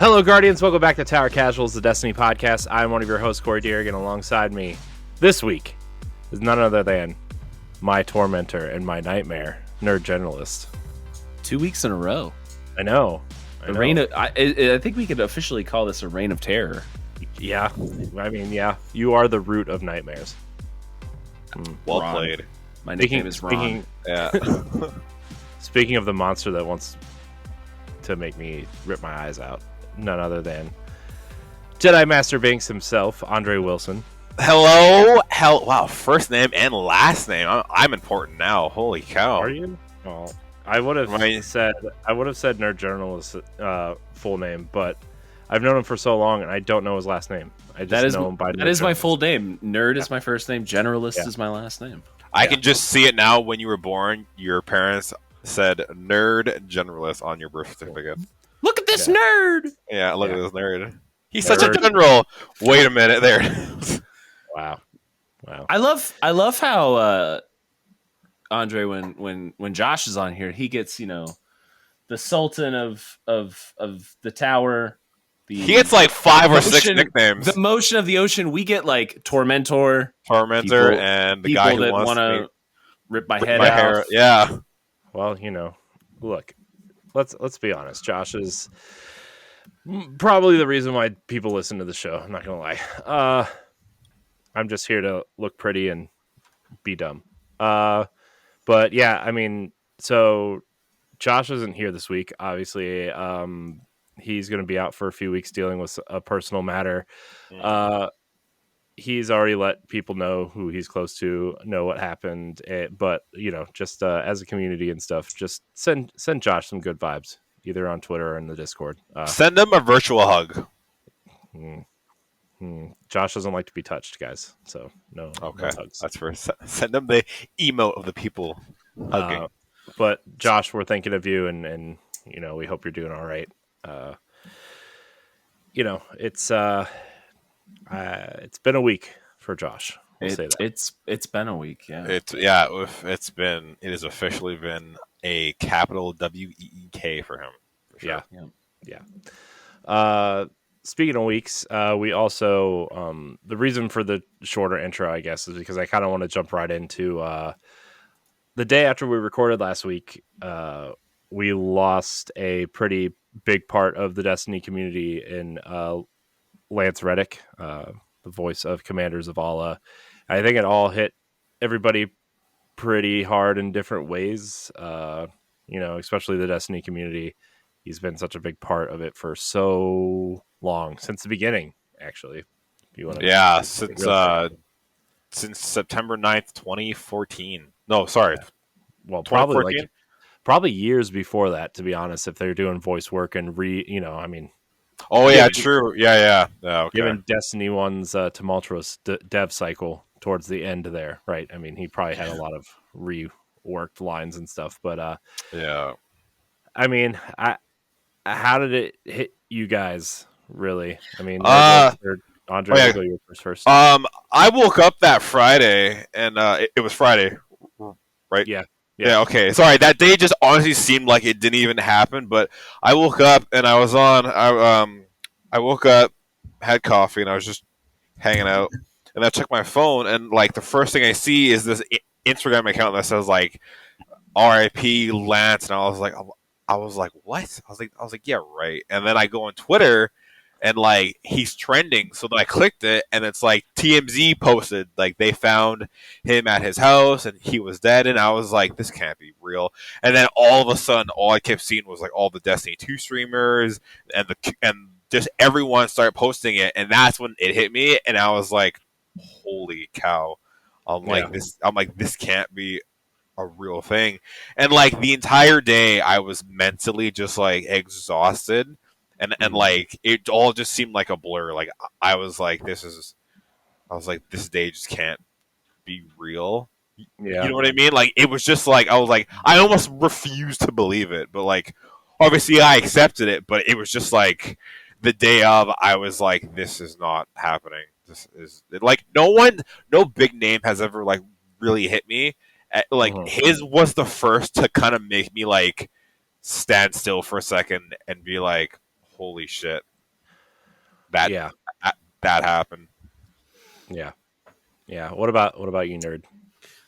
Hello, Guardians. Welcome back to Tower Casuals, the Destiny podcast. I'm one of your hosts, Corey Deerigan. Alongside me this week is none other than my tormentor and my nightmare, Nerd Generalist. 2 weeks in a row. I know. Reign of, I think we could officially call this a reign of terror. Yeah. I mean, yeah. You are the root of nightmares. Well Ron. played. My nickname is Ron. Yeah. Speaking of the monster that wants to make me rip my eyes out, none other than Jedi Master Binks himself, Andre Wilson. Hello. Wow. First name and last name. I'm important now. Holy cow. Are you? Oh, I would have said Nerd Journalist full name, but I've known him for so long and I don't know his last name. I just know him by that is my full name. Nerd is my first name. Generalist is my last name. I can just see it now. When you were born, your parents said Nerd Generalist on your birth certificate. Look at this nerd. Yeah, look at this nerd. He's such a general. Wait a minute, there. Wow. I love how Andre, when Josh is on here, he gets the Sultan of the Tower. He gets like 5 or 6 nicknames. The motion of the ocean. We get like Tormentor, and the guy who wants to rip my head out. Hair. Yeah. Well, look, let's be honest. Josh is probably the reason why people listen to the show. I'm not gonna lie. I'm just here to look pretty and be dumb. But yeah, I mean, so Josh isn't here this week. Obviously, he's going to be out for a few weeks dealing with a personal matter. He's already let people know who he's close to, know what happened. But, just as a community and stuff, just send Josh some good vibes, either on Twitter or in the Discord. Send him a virtual hug. Josh doesn't like to be touched, guys. So, no. Okay. No hugs. That's for send him the emote of the people hugging. But, Josh, we're thinking of you, and we hope you're doing all right. It's been a week for Josh. We'll say that. It's been a week. Yeah. It has officially been a capital WEEK for him. For sure. Yeah. Speaking of weeks, we also the reason for the shorter intro, I guess, is because I kind of want to jump right into the day after we recorded last week. We lost a pretty big part of the Destiny community in Lance Reddick, the voice of Commander Zavala. I think it all hit everybody pretty hard in different ways, especially the Destiny community. He's been such a big part of it for so long, since the beginning, actually. If you want to since September 9th, 2014. No, sorry. Well, probably years before that, to be honest, if they're doing voice work and Oh yeah, true. Yeah. Okay. Given Destiny 1's tumultuous dev cycle towards the end there, right? I mean, he probably had a lot of reworked lines and stuff, but yeah. I mean, how did it hit you guys? Really? I mean, Andre, go your first. I woke up that Friday, and it was Friday, right? Yeah. Yeah, okay. Sorry, that day just honestly seemed like it didn't even happen, but I woke up and I was I woke up, had coffee, and I was just hanging out, and I checked my phone, and like the first thing I see is this Instagram account that says like RIP Lance, and I was like what? I was like yeah, right. And then I go on Twitter and like he's trending, so then I clicked it, and it's like TMZ posted like they found him at his house and he was dead, and I was like, this can't be real. And then all of a sudden, all I kept seeing was like all the Destiny 2 streamers and just everyone started posting it, and that's when it hit me, and I was like, holy cow! I'm like this can't be a real thing. And like the entire day, I was mentally just like exhausted. And like it all just seemed like a blur. Like I was like, this day just can't be real. Yeah. You know what I mean? Like it was just like I was like I almost refused to believe it, but like obviously I accepted it. But it was just like the day of, I was like, this is not happening. This is like no big name has ever like really hit me. Like his was the first to kind of make me like stand still for a second and be like, holy shit, that Yeah. that happened. Yeah. Yeah. What about you, nerd?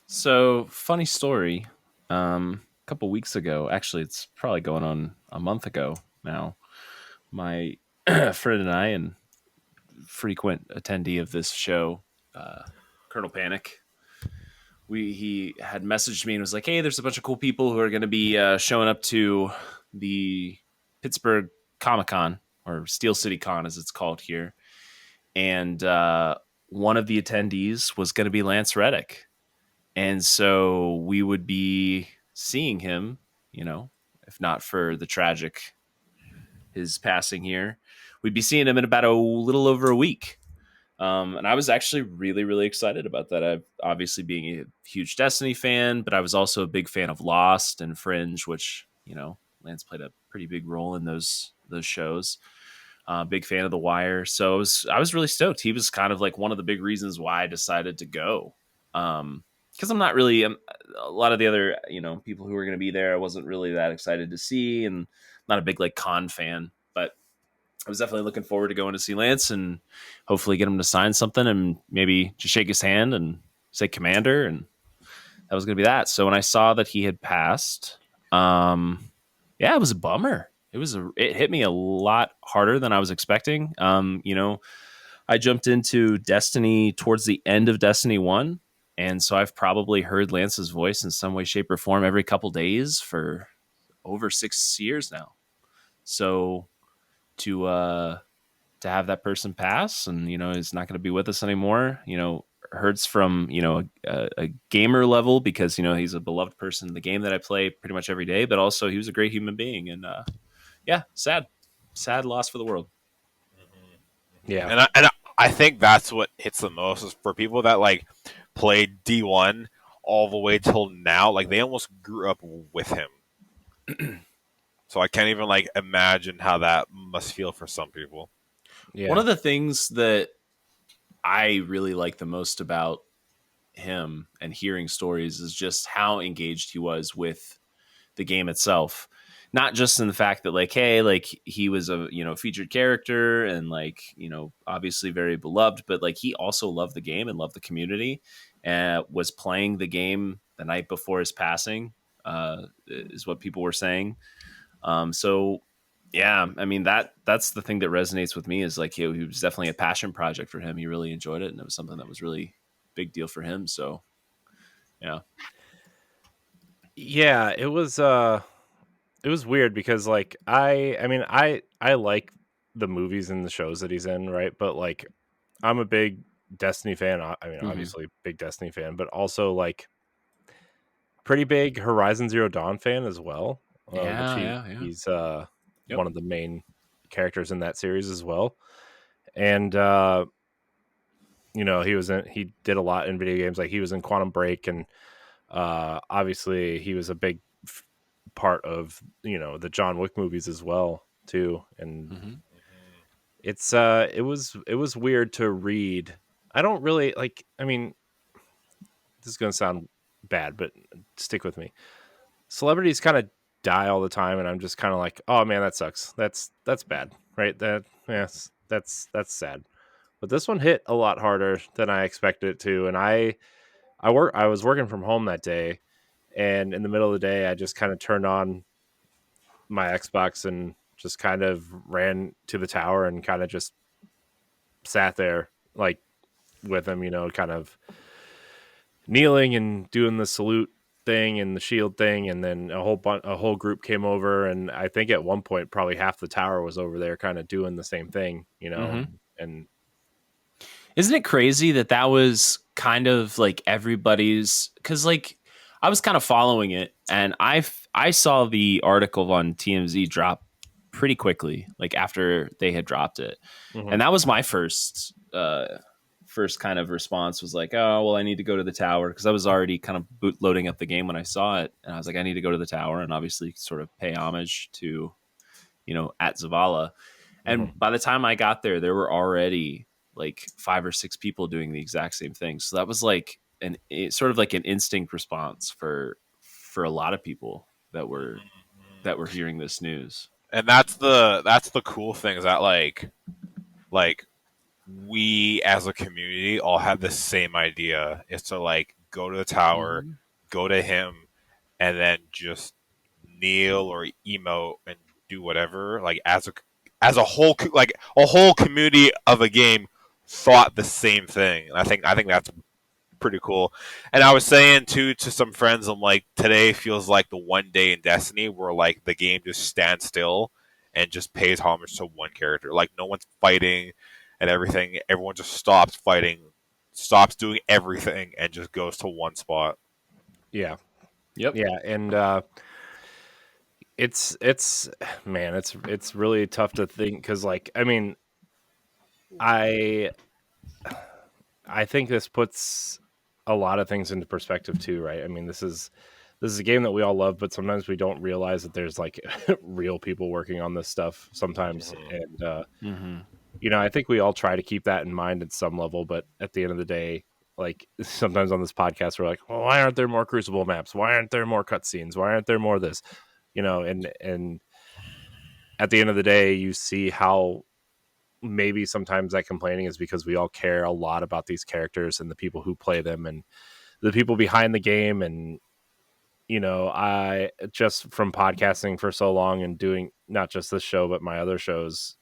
So funny story. A couple weeks ago, actually, it's probably going on a month ago now. My friend and I, and frequent attendee of this show, Colonel Panic, he had messaged me and was like, "Hey, there's a bunch of cool people who are going to be showing up to the Pittsburgh Comic Con, or Steel City Con as it's called here, and one of the attendees was going to be Lance Reddick, and so we would be seeing him, if not for the tragic his passing here, we'd be seeing him in about a little over a week." And I was actually really, really excited about that. I've obviously being a huge Destiny fan, but I was also a big fan of Lost and Fringe, which, Lance played a pretty big role in those shows. Big fan of The Wire. So I was really stoked. He was kind of like one of the big reasons why I decided to go. Because I'm not really a lot of the other, people who were going to be there, I wasn't really that excited to see, and not a big like con fan, but I was definitely looking forward to going to see Lance and hopefully get him to sign something and maybe just shake his hand and say Commander, and that was going to be that. So when I saw that he had passed, yeah, it was a bummer. It hit me a lot harder than I was expecting. I jumped into Destiny towards the end of Destiny 1, and so I've probably heard Lance's voice in some way, shape, or form every couple days for over 6 years now. So to have that person pass and is not going to be with us anymore, hurts from a gamer level, because he's a beloved person in the game that I play pretty much every day, but also he was a great human being, and yeah, sad loss for the world. Yeah. And I think that's what hits the most is for people that like played D1 all the way till now. Like they almost grew up with him. So I can't even like imagine how that must feel for some people. Yeah. One of the things that I really like the most about him and hearing stories is just how engaged he was with the game itself. Not just in the fact that like, hey, like he was a featured character and like obviously very beloved, but like he also loved the game and loved the community, and was playing the game the night before his passing, is what people were saying. So yeah, I mean that's the thing that resonates with me, is like he was definitely a passion project for him. He really enjoyed it, and it was something that was really big deal for him. So yeah. Yeah, it was weird because like I mean I like the movies and the shows that he's in, right? But like I'm a big Destiny fan. I mean, obviously big Destiny fan, but also like pretty big Horizon Zero Dawn fan as well. Which he's Yep. one of the main characters in that series as well. And he did a lot in video games. Like he was in Quantum Break, and obviously he was a big part of the John Wick movies as well too. And it was weird to read. I don't really like, I mean, this is going to sound bad, but stick with me. Celebrities kind of die all the time, and I'm just kind of like, oh man, that sucks. That's bad, right? That's sad. But this one hit a lot harder than I expected it to, and I was working from home that day, and in the middle of the day, I just kind of turned on my Xbox and just kind of ran to the tower and kind of just sat there like with him, kind of kneeling and doing the salute thing and the shield thing, and then a whole group came over, and I think at one point probably half the tower was over there kind of doing the same thing, and Isn't it crazy that was kind of like everybody's, because like I was kind of following it, and I saw the article on TMZ drop pretty quickly, like after they had dropped it. And that was my first kind of response, was like, oh, well, I need to go to the tower, because I was already kind of loading up the game when I saw it, and I was like, I need to go to the tower and obviously sort of pay homage to, at Zavala. And by the time I got there, there were already like 5 or 6 people doing the exact same thing. So that was like sort of like an instinct response for a lot of people that were hearing this news. And that's the cool thing is that like we as a community all have the same idea. Is to like go to the tower, Mm-hmm. go to him, and then just kneel or emote and do whatever. Like as a whole like a whole community of a game thought the same thing. And I think that's pretty cool. And I was saying too to some friends, I'm like, today feels like the one day in Destiny where like the game just stands still and just pays homage to one character. Like no one's fighting and everything. Everyone just stops fighting, stops doing everything, and just goes to one spot. Yeah, Yep. yeah, and it's man, it's really tough to think because like I mean I I think this puts a lot of things into perspective too, right? I mean, this is a game that we all love, but sometimes we don't realize that there's like real people working on this stuff sometimes. Mhm. And Mm-hmm. I think we all try to keep that in mind at some level, but at the end of the day, like sometimes on this podcast, we're like, well, why aren't there more Crucible maps? Why aren't there more cutscenes? Why aren't there more of this? And at the end of the day, you see how maybe sometimes that complaining is because we all care a lot about these characters and the people who play them and the people behind the game. And I just from podcasting for so long and doing not just this show but my other shows,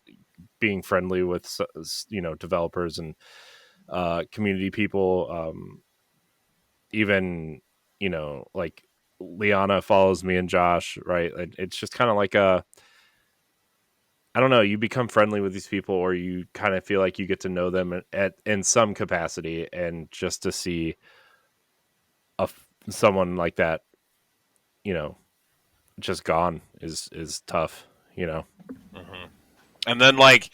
being friendly with developers and community people, even like Liana follows me and Josh, right? It's just kind of like a, I don't know, you become friendly with these people or you kind of feel like you get to know them in some capacity, and just to see someone like that, you know, just gone is tough, Hmm. And then like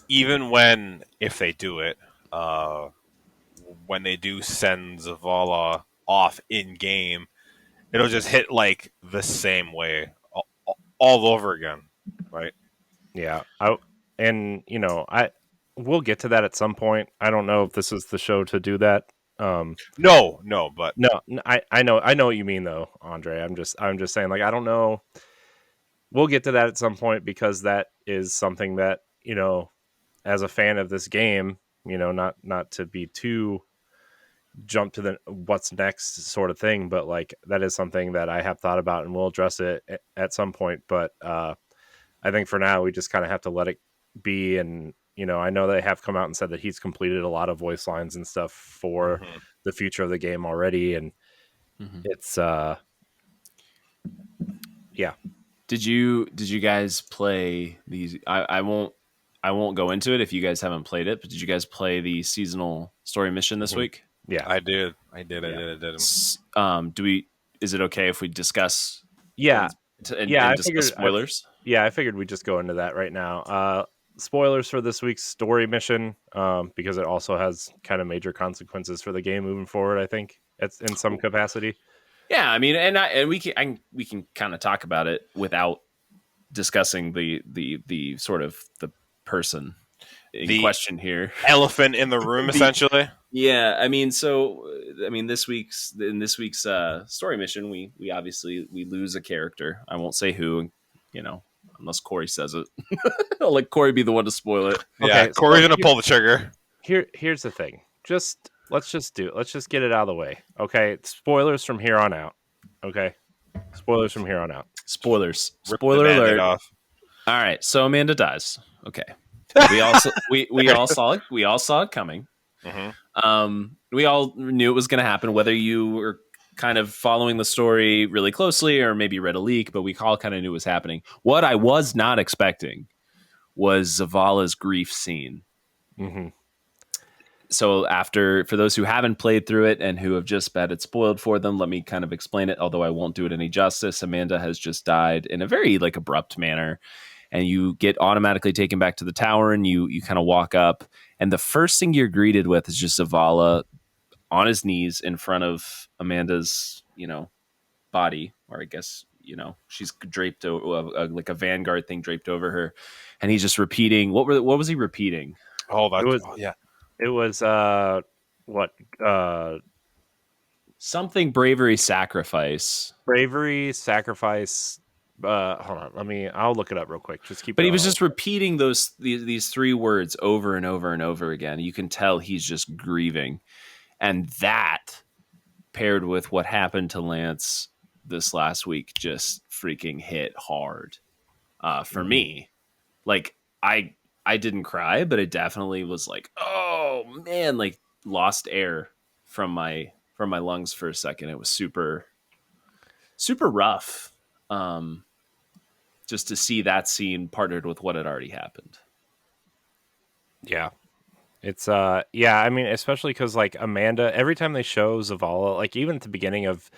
even when if they do it, uh, when they do send Zavala off in game, it'll just hit like the same way all over again, right? Yeah. I we'll get to that at some point. I don't know if this is the show to do that. No, no, but No, I know what you mean though, Andre. I'm just saying, like, I don't know. We'll get to that at some point because that is something that, as a fan of this game, not to be too jump to the what's next sort of thing, but like that is something that I have thought about and we'll address it at some point. But I think for now we just kind of have to let it be. And I know they have come out and said that he's completed a lot of voice lines and stuff for mhm. the future of the game already, and Mm-hmm. it's yeah. Did you guys play these? I won't go into it if you guys haven't played it. But did you guys play the seasonal story mission this Mhm. week? Yeah. I did, I did, I Yeah. did, I did. Do we? Is it okay if we discuss Yeah. and discuss spoilers? I figured we'd just go into that right now. Spoilers for this week's story mission, because it also has kind of major consequences for the game moving forward. I think it's in some capacity. Yeah, I mean, and we can kind of talk about it without discussing the sort of the person in The question here. elephant in the room, The essentially. Yeah, I mean, this week's story mission, we obviously we lose a character. I won't say who, unless Corey says it. I'll let Corey be the one to spoil it. Yeah, Okay, Corey's so gonna pull the trigger. here's the thing. Let's just get it out of the way. Okay, spoilers from here on out. Okay, spoilers from here on out. Spoilers. Rip the Spoiler Band-Aid alert. off. All right, so Amanda dies. Okay, we all saw it coming. We all knew it was going to happen, whether you were kind of following the story really closely or maybe read a leak, but we all kind of knew it was happening. What I was not expecting was Zavala's grief scene. Mm-hmm. So for those who haven't played through it and who have just had it spoiled for them, let me kind of explain it, although I won't do it any justice. Amanda has just died in a very like abrupt manner, and you get automatically taken back to the tower, and you kind of walk up, and the first thing you're greeted with is just Zavala on his knees in front of Amanda's, body, or I guess, she's draped like a vanguard thing draped over her, and he's just repeating. What was he repeating? Yeah. It was what Something bravery, sacrifice. bravery, sacrifice, Hold on. I'll look it up real quick. Just keep But he going. was just repeating these three words over and over and over again. You can tell he's just grieving. And that paired with what happened to Lance this last week just freaking hit hard for me. Like I didn't cry, but it definitely was like, oh man, like lost air from my lungs for a second. It was super rough. Just to see that scene partnered with what had already happened. Yeah. It's I mean, especially because like Amanda, every time they show Zavala, like even at the beginning of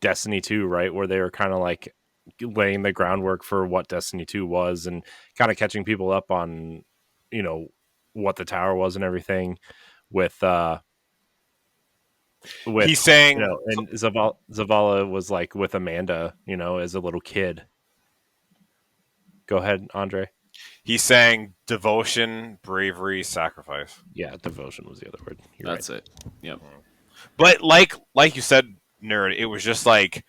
Destiny 2, right, where they were kind of like laying the groundwork for what Destiny 2 was and kind of catching people up on, you know, what the tower was and everything with He's saying, you know, and Zavala was like with Amanda, you know, as a little kid. Go ahead, Andre. he's saying devotion, bravery, sacrifice. Yeah, devotion was the other word. That's it. Yep. But like you said, nerd, it was just like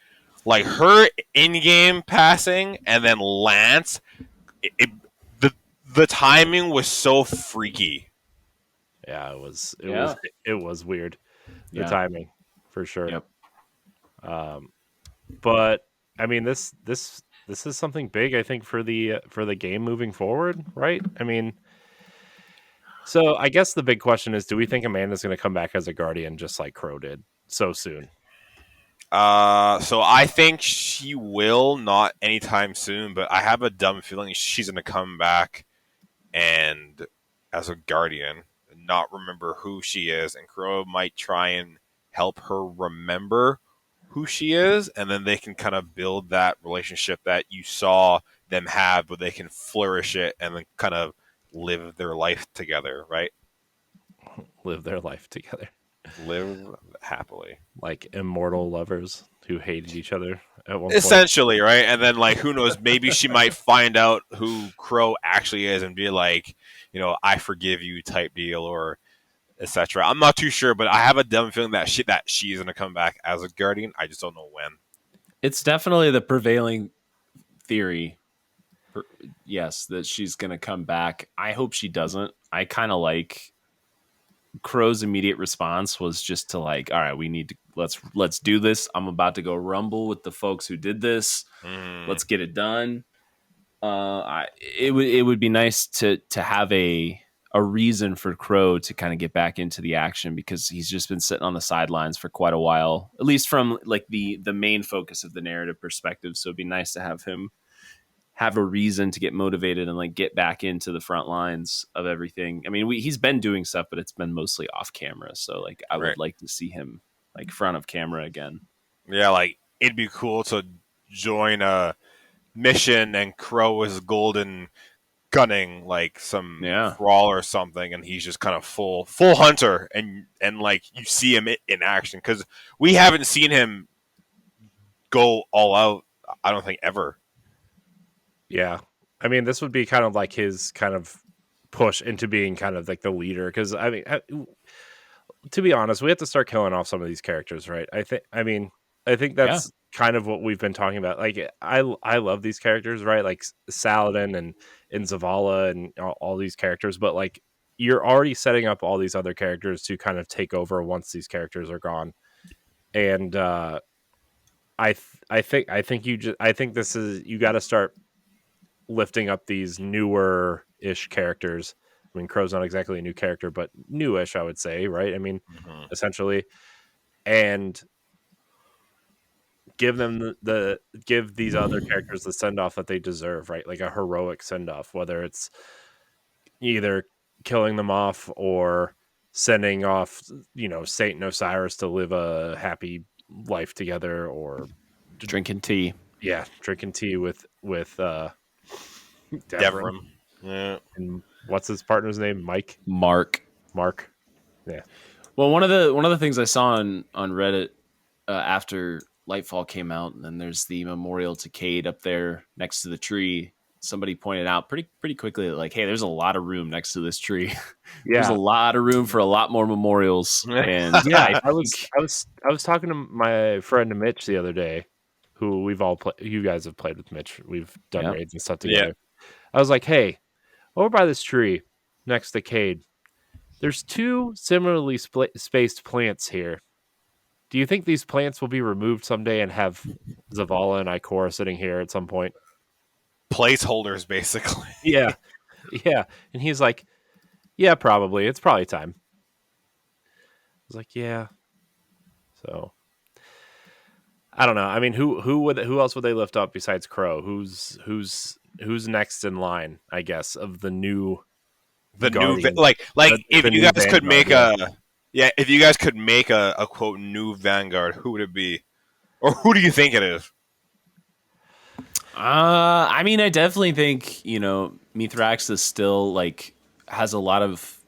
her in-game passing, and then Lance. The timing was so freaky. Yeah, it was weird. The timing, for sure. Yep. But I mean, this is something big, I think, for the game moving forward, right? I mean, so I guess the big question is, do we think Amanda's going to come back as a Guardian just like Crow did so soon? So I think she will, not anytime soon, but I have a dumb feeling she's gonna come back and as a Guardian, not remember who she is, and Crow might try and help her remember who she is, and then they can kind of build that relationship that you saw them have, but they can flourish it and then kind of live their life together, right? Live their life together. Live happily. Like immortal lovers who hated each other at one Essentially, right? And then, like, who knows, maybe she might find out who Crow actually is and be like, you know, I forgive you type deal, or etc. I'm not too sure, but I have a dumb feeling that she's going to come back as a Guardian. I just don't know when. It's definitely the prevailing theory. Yes, that she's going to come back. I hope she doesn't. I kind of like Crow's immediate response was just to like, all right, we need to let's do this. I'm about to go rumble with the folks who did this. Let's get it done. It would be nice to have a reason for Crow to kind of get back into the action, because he's just been sitting on the sidelines for quite a while, at least from like the main focus of the narrative perspective. So it'd be nice to have him have a reason to get motivated and like get back into the front lines of everything. I mean, he's been doing stuff, but it's been mostly off camera. So like, I would like to see him like front of camera again. Yeah, like it'd be cool to join a mission and Crow is golden gunning like some crawl or something, and he's just kind of full hunter, and like you see him in action, because we haven't seen him go all out, I don't think, ever. Yeah. I mean, this would be kind of like his kind of push into being kind of like the leader. Because, I mean, to be honest, we have to start killing off some of these characters, right? I think that's kind of what we've been talking about. Like, I love these characters, right? Like Saladin and Zavala and all these characters. But, like, you're already setting up all these other characters to kind of take over once these characters are gone. And I think this is, you got to start lifting up these newer-ish characters. I mean, Crow's not exactly a new character, but newish, I would say, right? I mean, essentially, and give them give these other characters the send-off that they deserve, right? Like a heroic send-off, whether it's either killing them off or sending off, you know, Saint and Osiris to live a happy life together, or drinking tea. Yeah, drinking tea with Devrim. Yeah. And what's his partner's name? Mark. Yeah. Well, one of the things I saw on Reddit after Lightfall came out, and then there's the memorial to Cade up there next to the tree. Somebody pointed out pretty quickly that, like, hey, there's a lot of room next to this tree. There's a lot of room for a lot more memorials. And yeah, I was talking to my friend Mitch the other day, who we've all you guys have played with Mitch. We've done Yep. raids and stuff Yeah. together. I was like, hey, over by this tree next to Cade, there's 2 similarly spaced plants here. Do you think these plants will be removed someday and have Zavala and Ikora sitting here at some point? Placeholders, basically. Yeah. Yeah. And he's like, yeah, probably. It's probably time. I was like, yeah. So I don't know. I mean, who else would they lift up besides Crow? Who's next in line, I guess, of the new The Guardian, new if the you new guys could make Vanguard, if you guys could make a quote new Vanguard, who would it be, or who do you think it is? I mean, I definitely think Mithrax is still like has a lot of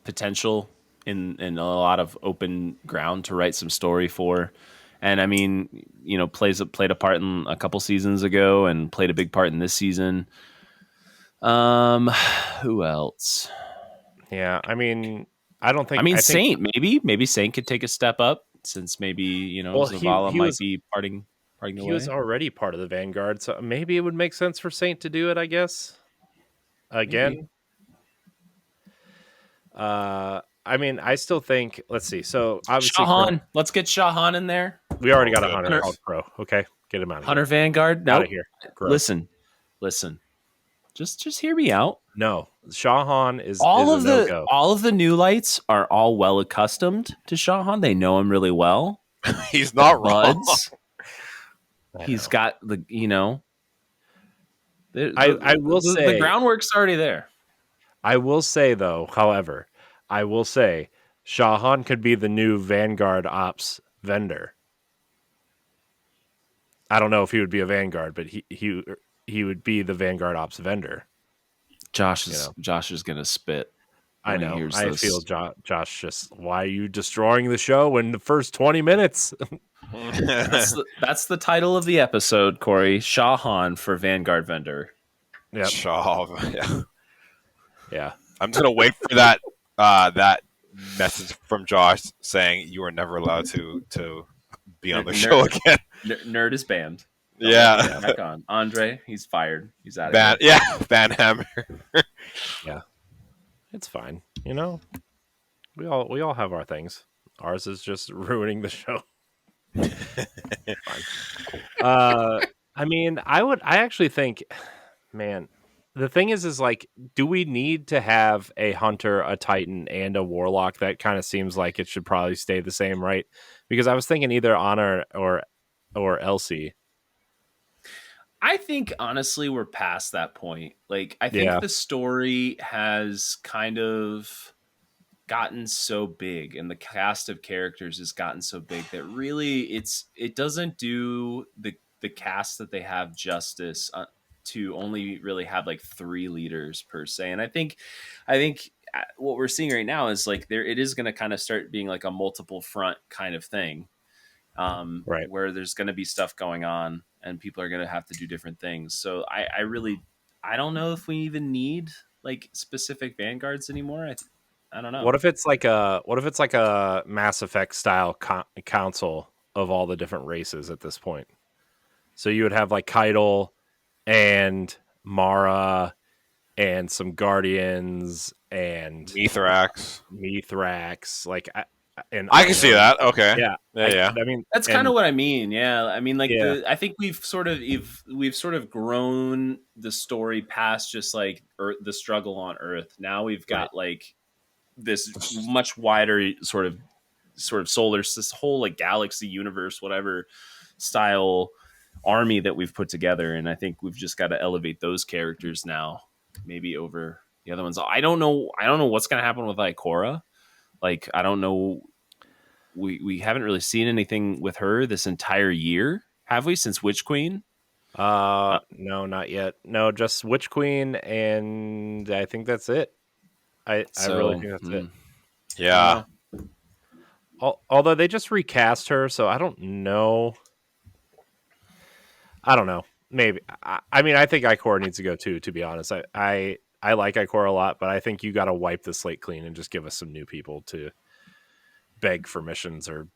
potential in a lot of open ground to write some story for. And I mean, played a part in a couple seasons ago and played a big part in this season. Who else? Yeah, I mean, I don't think. I mean, I think, Saint maybe Saint could take a step up since maybe well, Zavala he might was be parting the he way. was already part of the Vanguard, so maybe it would make sense for Saint to do it. I guess again. Maybe. I mean, I still think. Let's see. So obviously, Shahan. Let's get Shahan in there. we already got a Good. Hunter called Crow. Okay, get him out of Hunter here. Vanguard. Out No, of here. Crow. Listen. Just hear me out. No, Shahan is All a no-go. of the new lights are all well accustomed to Shahan. They know him really well. He's not wrong. Buds. He's got the I will say the groundwork's already there. I will say though, however, Shahan could be the new Vanguard Ops vendor. I don't know if he would be a Vanguard, but he would be the Vanguard Ops vendor. Josh is gonna spit. I know. I feel Josh just, why are you destroying the show in the first 20 minutes? That's the title of the episode, Corey. Shahan for Vanguard vendor. Yeah. Yeah. I'm just gonna wait for that message from Josh saying you are never allowed to be on the show again. Nerd is banned. Yeah. Back on. Andre, he's fired. He's out of here. Yeah, Banhammer. Yeah. It's fine. We all have our things. Ours is just ruining the show. I mean, I actually think, man, the thing is like, do we need to have a Hunter, a Titan, and a Warlock? That kind of seems like it should probably stay the same, right? Because I was thinking either Honor or Elsie. I think honestly we're past that point. Like I think the story has kind of gotten so big and the cast of characters has gotten so big that really it doesn't do the cast that they have justice to only really have like 3 leaders per se. And I think what we're seeing right now is like it is going to kind of start being like a multiple front kind of thing. Right. Where there's going to be stuff going on and people are going to have to do different things. So I don't know if we even need like specific Vanguards anymore. I don't know. What if it's like a Mass Effect style council of all the different races at this point? So you would have like Keitel and Mara and some Guardians and Mithrax. Like, I can see that. Okay. Yeah. Yeah. I mean, that's kind of what I mean. Yeah. I mean, like, I think we've sort of grown the story past just like the struggle on Earth. Now we've got like this much wider sort of solar, this whole like galaxy universe, whatever style army that we've put together. And I think we've just got to elevate those characters now, maybe over the other ones. I don't know what's going to happen with Ikora. Like, I don't know. We haven't really seen anything with her this entire year, have we? Since Witch Queen? No, not yet. No, just Witch Queen, and I think that's it. I really think that's it. Yeah. Although they just recast her, so I don't know. Maybe. I mean, I think Ikora needs to go too. To be honest, I like Ikora a lot, but I think you got to wipe the slate clean and just give us some new people to beg for missions or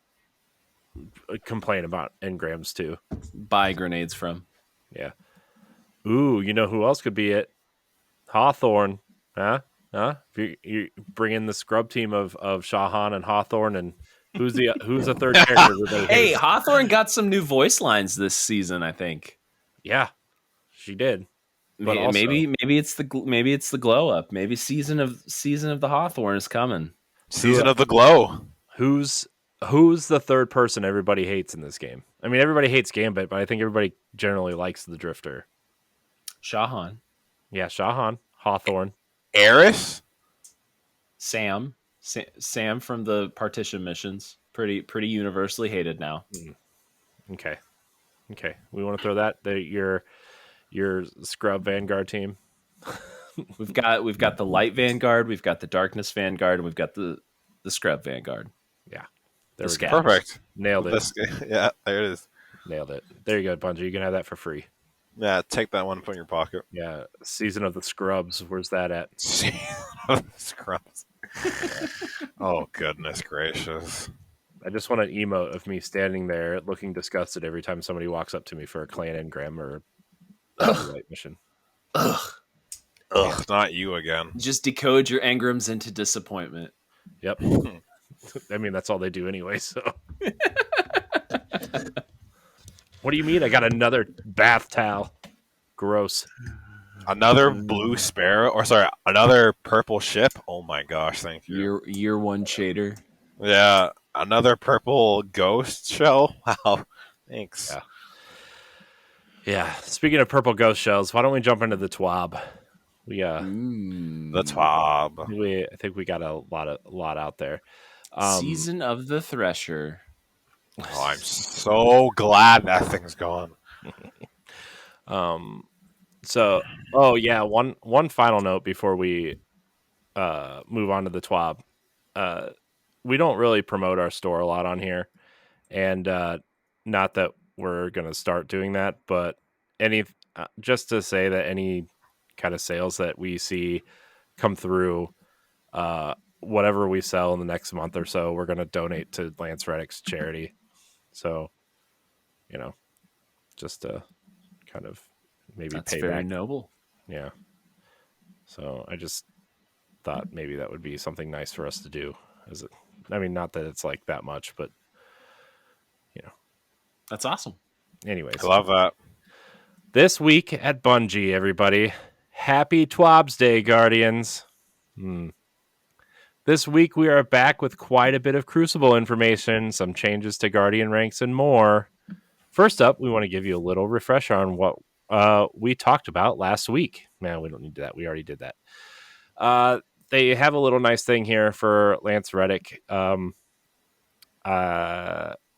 complain about engrams too. Buy grenades from. Yeah. Ooh, you know who else could be it? Hawthorne. Huh? If you bring in the scrub team of Shahan and Hawthorne, and who's the third character everybody Hey, hates? Hawthorne got some new voice lines this season, I think. Yeah, she did. But also, maybe it's the glow up. Maybe season of the Hawthorne is coming. Season of the Glow. who's the third person everybody hates in this game? I mean, everybody hates Gambit, but I think everybody generally likes the Drifter. Shahan, Yeah, Shahan, Hawthorne. Eris? Sam from the partition missions. Pretty universally hated now. Okay. We want to throw that your scrub Vanguard team. We've got the light Vanguard, we've got the darkness Vanguard, and we've got the scrub Vanguard. Yeah. The There we go. scatters. Perfect. Nailed it. Yeah, there it is. Nailed it. There you go, Bungie. You can have that for free. Yeah, take that one and put in your pocket. Yeah. Season of the Scrubs. Where's that at? Scrubs. Oh, goodness gracious. I just want an emote of me standing there looking disgusted every time somebody walks up to me for a clan engram or a light mission. Ugh. Ugh, not you again. Just decode your engrams into disappointment. Yep. I mean, that's all they do anyway, so. What do you mean? I got another bath towel. Gross. Another blue sparrow, or sorry, another purple ship. Oh my gosh, thank you. Year one shader. Yeah, another purple ghost shell. Wow, thanks. Yeah. Yeah. Speaking of purple ghost shells, why don't we jump into the TWAB? We The Twab. I think we got a lot out there. Season of the Thresher. Oh, I'm so glad that thing's gone. So, one final note before we move on to the TWAB. We don't really promote our store a lot on here, and not that we're going to start doing that, but just to say that any kind of sales that we see come through, whatever we sell in the next month or so, we're going to donate to Lance Reddick's charity. So, just to kind of maybe That's pay very back. noble. Yeah. So I just thought maybe that would be something nice for us to do. I mean, not that it's like that much, but That's awesome. anyways. I love that. This week at Bungie, everybody, happy TWAB's Day, Guardians. This week we are back with quite a bit of Crucible information, some changes to Guardian ranks, and more. First up, we want to give you a little refresher on what we talked about last week. Man, we don't need to do that. We already did that. They have a little nice thing here for Lance Reddick.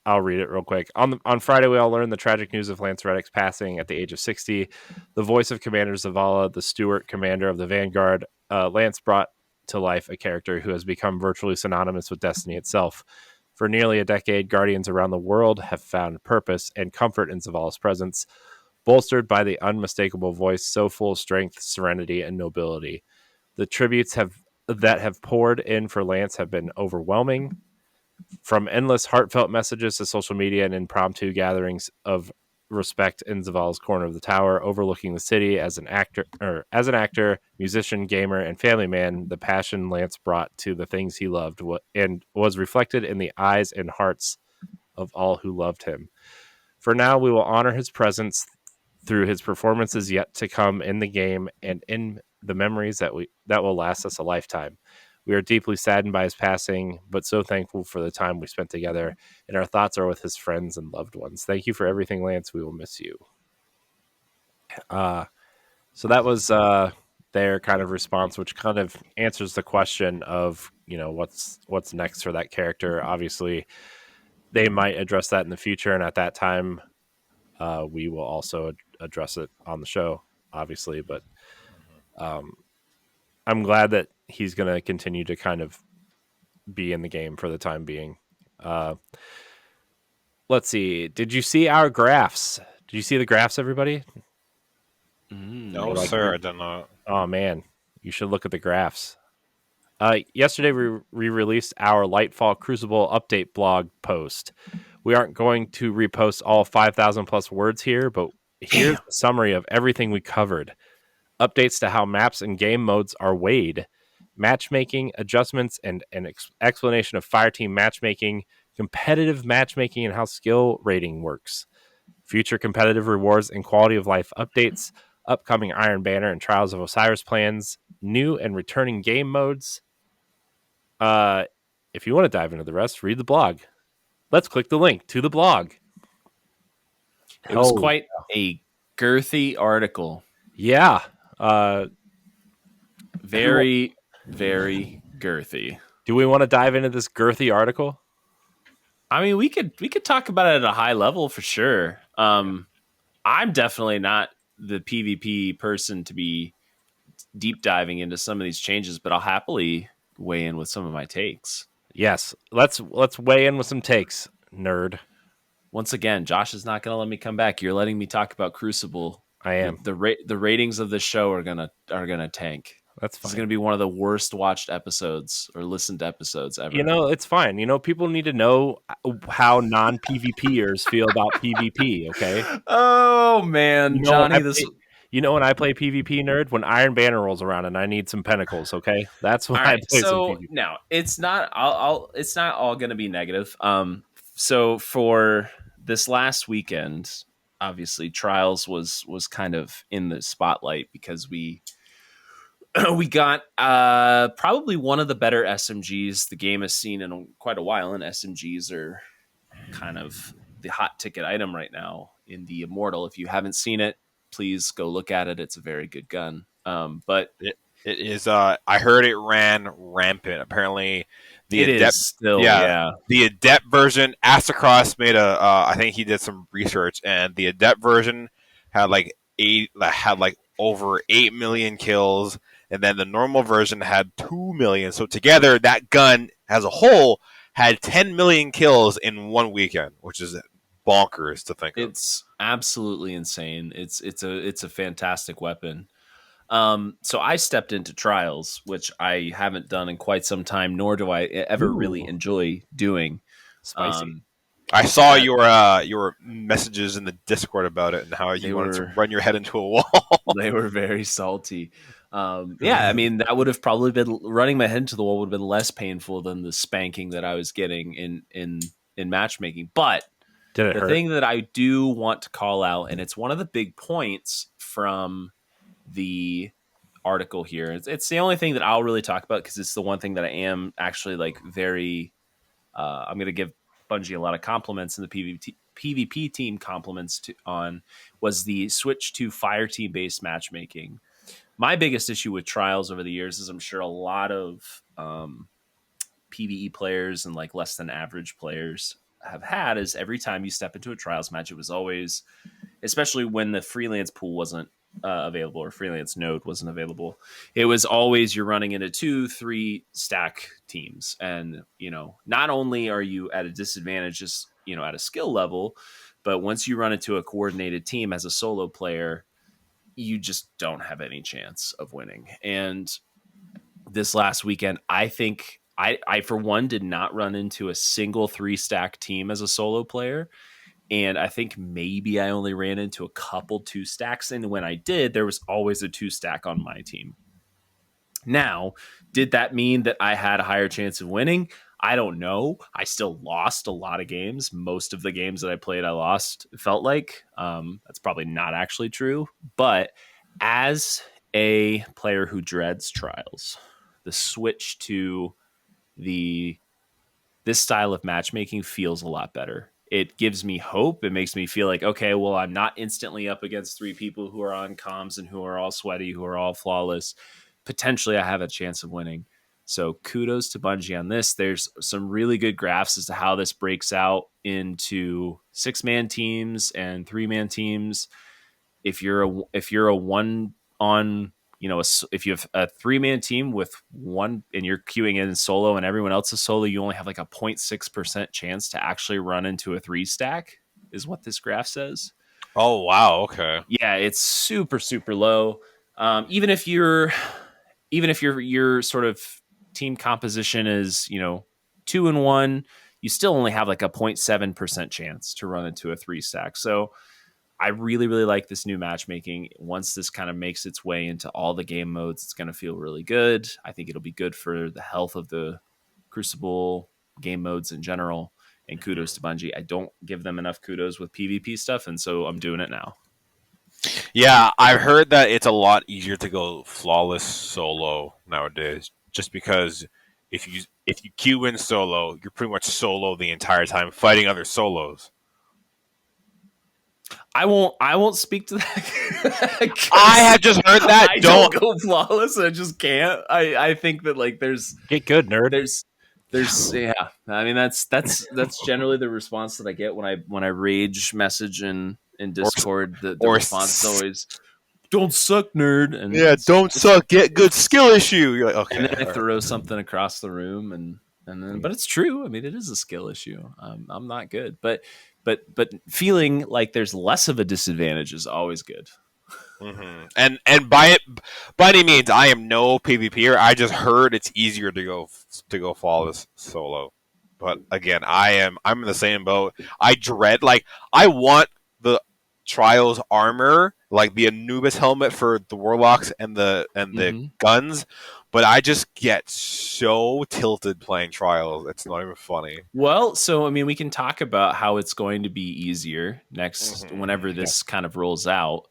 I'll read it real quick. On Friday, we all learned the tragic news of Lance Reddick's passing at the age of 60. The voice of Commander Zavala, the Stewart commander of the Vanguard, Lance brought to life a character who has become virtually synonymous with Destiny itself. For nearly a decade, Guardians around the world have found purpose and comfort in Zavala's presence, bolstered by the unmistakable voice so full of strength, serenity, and nobility. The tributes that have poured in for Lance have been overwhelming. From endless heartfelt messages to social media and impromptu gatherings of respect in Zavala's corner of the tower, overlooking the city as an actor, musician, gamer, and family man, the passion Lance brought to the things he loved and was reflected in the eyes and hearts of all who loved him. For now, we will honor his presence through his performances yet to come in the game and in the memories that will last us a lifetime. We are deeply saddened by his passing, but so thankful for the time we spent together, and our thoughts are with his friends and loved ones. Thank you for everything, Lance. We will miss you. So that was their kind of response, which kind of answers the question of, what's next for that character. Obviously, they might address that in the future, and at that time, we will also address it on the show, obviously. But I'm glad that he's going to continue to kind of be in the game for the time being. Let's see. Did you see our graphs? Did you see the graphs, everybody? No, sir, I did not. Oh, man. You should look at the graphs. Yesterday, we released our Lightfall Crucible update blog post, We aren't going to repost all 5,000 plus words here, but here's a summary of everything we covered. Updates to how maps and game modes are weighed, matchmaking, adjustments, and an explanation of Fireteam matchmaking, competitive matchmaking, and how skill rating works. Future competitive rewards and quality of life updates, upcoming Iron Banner and Trials of Osiris plans, new and returning game modes. If you want to dive into the rest, read the blog. Let's click the link to the blog. It was quite a girthy article. Yeah. Very, very girthy. Do we want to dive into this girthy article? I mean, we could talk about it at a high level for sure. I'm definitely not the PvP person to be deep diving into some of these changes, but I'll happily weigh in with some of my takes. Yes, let's weigh in with some takes, nerd. Once again, Josh is not going to let me come back. You're letting me talk about Crucible. I am. The ratings of the show are gonna tank. That's fine. It's going to be one of the worst watched episodes or listened to episodes ever. You know, it's fine. You know, people need to know how non-PvPers feel about PvP, okay? Oh, man. Johnny, you know when I play PvP, nerd? When Iron Banner rolls around and I need some Pentacles, okay? That's when I play some PvP. No, it's not it's not all going to be negative. So for this last weekend, obviously Trials was kind of in the spotlight because we got probably one of the better SMGs the game has seen in quite a while, and SMGs are kind of the hot ticket item right now in the Immortal. If you haven't seen it, please go look at it. It's a very good gun. But it is. I heard it ran rampant. Apparently, the Adept still, the Adept version. Astacross made a. I think he did some research, and the Adept version had over 8 million kills. And then the normal version had 2 million. So together, that gun as a whole had 10 million kills in one weekend, which is bonkers to think of. It's absolutely insane. It's a fantastic weapon. So I stepped into Trials, which I haven't done in quite some time, nor do I ever really enjoy doing. Spicy. I saw your messages in the Discord about it and how you wanted to run your head into a wall. They were very salty. I mean, that would have probably been running my head into the wall would have been less painful than the spanking that I was getting in matchmaking. But the thing that I do want to call out, and it's one of the big points from the article here. It's the only thing that I'll really talk about because it's the one thing that I am actually like very. I'm going to give Bungie a lot of compliments, and the PvP team compliments on was the switch to Fireteam based matchmaking. My biggest issue with Trials over the years is I'm sure a lot of PvE players and like less than average players have had is every time you step into a Trials match, it was always, especially when the freelance pool wasn't available or freelance node wasn't available, it was always you're running into 2-3 stack teams. And, you know, not only are you at a disadvantage just, you know, at a skill level, but once you run into a coordinated team as a solo player, you just don't have any chance of winning. And this last weekend, I think I for one did not run into a single 3-stack team as a solo player. And I think maybe I only ran into a couple 2-stacks. And when I did, there was always a 2-stack on my team. Now, did that mean that I had a higher chance of winning? I don't know. I still lost a lot of games. Most of the games that I played, I lost, it felt like. That's probably not actually true. But as a player who dreads Trials, the switch to this style of matchmaking feels a lot better. It gives me hope. It makes me feel like, okay, well, I'm not instantly up against 3 people who are on comms and who are all sweaty, who are all flawless. Potentially, I have a chance of winning. So kudos to Bungie on this. There's some really good graphs as to how this breaks out into 6-man teams and 3-man teams. If you're a one on, you know, if you have a 3-man team with one and you're queuing in solo and everyone else is solo, you only have like a 0.6% chance to actually run into a 3-stack is what this graph says. Oh, wow. Okay. Yeah. It's super, super low. Even if your sort of team composition is, you know, 2-1, you still only have like a 0.7% chance to run into a 3-stack. So I really, really like this new matchmaking. Once this kind of makes its way into all the game modes, it's going to feel really good. I think it'll be good for the health of the Crucible game modes in general. And kudos to Bungie. I don't give them enough kudos with PvP stuff, and so I'm doing it now. Yeah, I've heard that it's a lot easier to go flawless solo nowadays, just because if you queue in solo, you're pretty much solo the entire time fighting other solos. I won't speak to that. I have just heard that. I don't go flawless. I just can't. I think that like there's Get good, nerd. There's yeah. I mean that's generally the response that I get when I rage message in Discord. The response is always don't suck, nerd. And yeah, don't suck. Get good skill issue. You're like, okay. And then I throw something across the room, and then, but it's true. I mean, it is a skill issue. I'm not good, but feeling like there's less of a disadvantage is always good. Mm-hmm. And by any means, I am no PvPer. I just heard it's easier to go flawless solo. But again, I'm in the same boat. I dread, like, I want the Trials armor, like the Anubis helmet for the Warlocks and the guns, but I just get so tilted playing Trials. It's not even funny. Well, so I mean, we can talk about how it's going to be easier next whenever this kind of rolls out.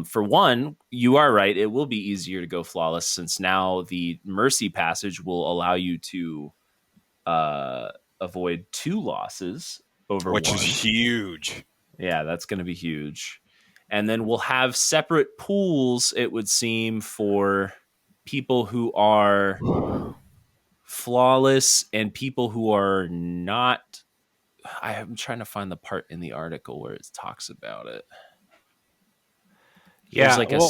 For one, you are right. It will be easier to go flawless since now the Mercy Passage will allow you to avoid 2 losses over which 1. is huge. Yeah, that's going to be huge. And then we'll have separate pools, it would seem, for people who are flawless and people who are not. I'm trying to find the part in the article where it talks about it. Yeah, there's like a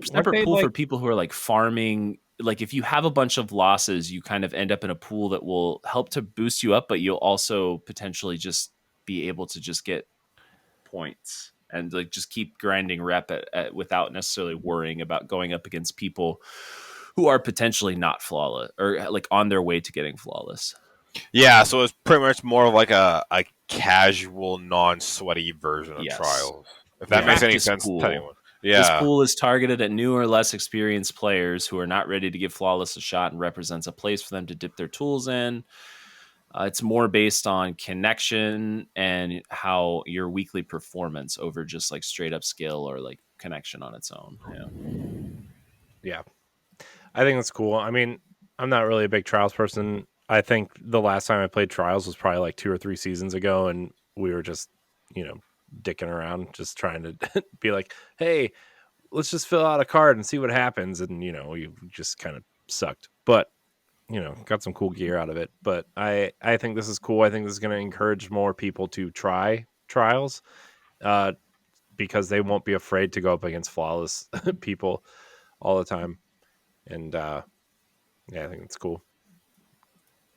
separate pool for people who are like farming. Like if you have a bunch of losses, you kind of end up in a pool that will help to boost you up, but you'll also potentially just be able to just get points and like just keep grinding rep at without necessarily worrying about going up against people who are potentially not flawless or like on their way to getting flawless. Yeah, so it's pretty much more like a casual, non-sweaty version of Trials. If that makes any sense to anyone. Yeah. This pool is targeted at new or less experienced players who are not ready to give flawless a shot and represents a place for them to dip their tools in. It's more based on connection and how your weekly performance over just like straight up skill or like connection on its own. Yeah. I think that's cool. I mean, I'm not really a big Trials person. I think the last time I played Trials was probably like 2 or 3 seasons ago, and we were just, dicking around, just trying to be like, hey, let's just fill out a card and see what happens. And, you just kind of sucked. But, got some cool gear out of it. But I think this is cool. I think this is going to encourage more people to try Trials because they won't be afraid to go up against flawless people all the time. And, I think it's cool.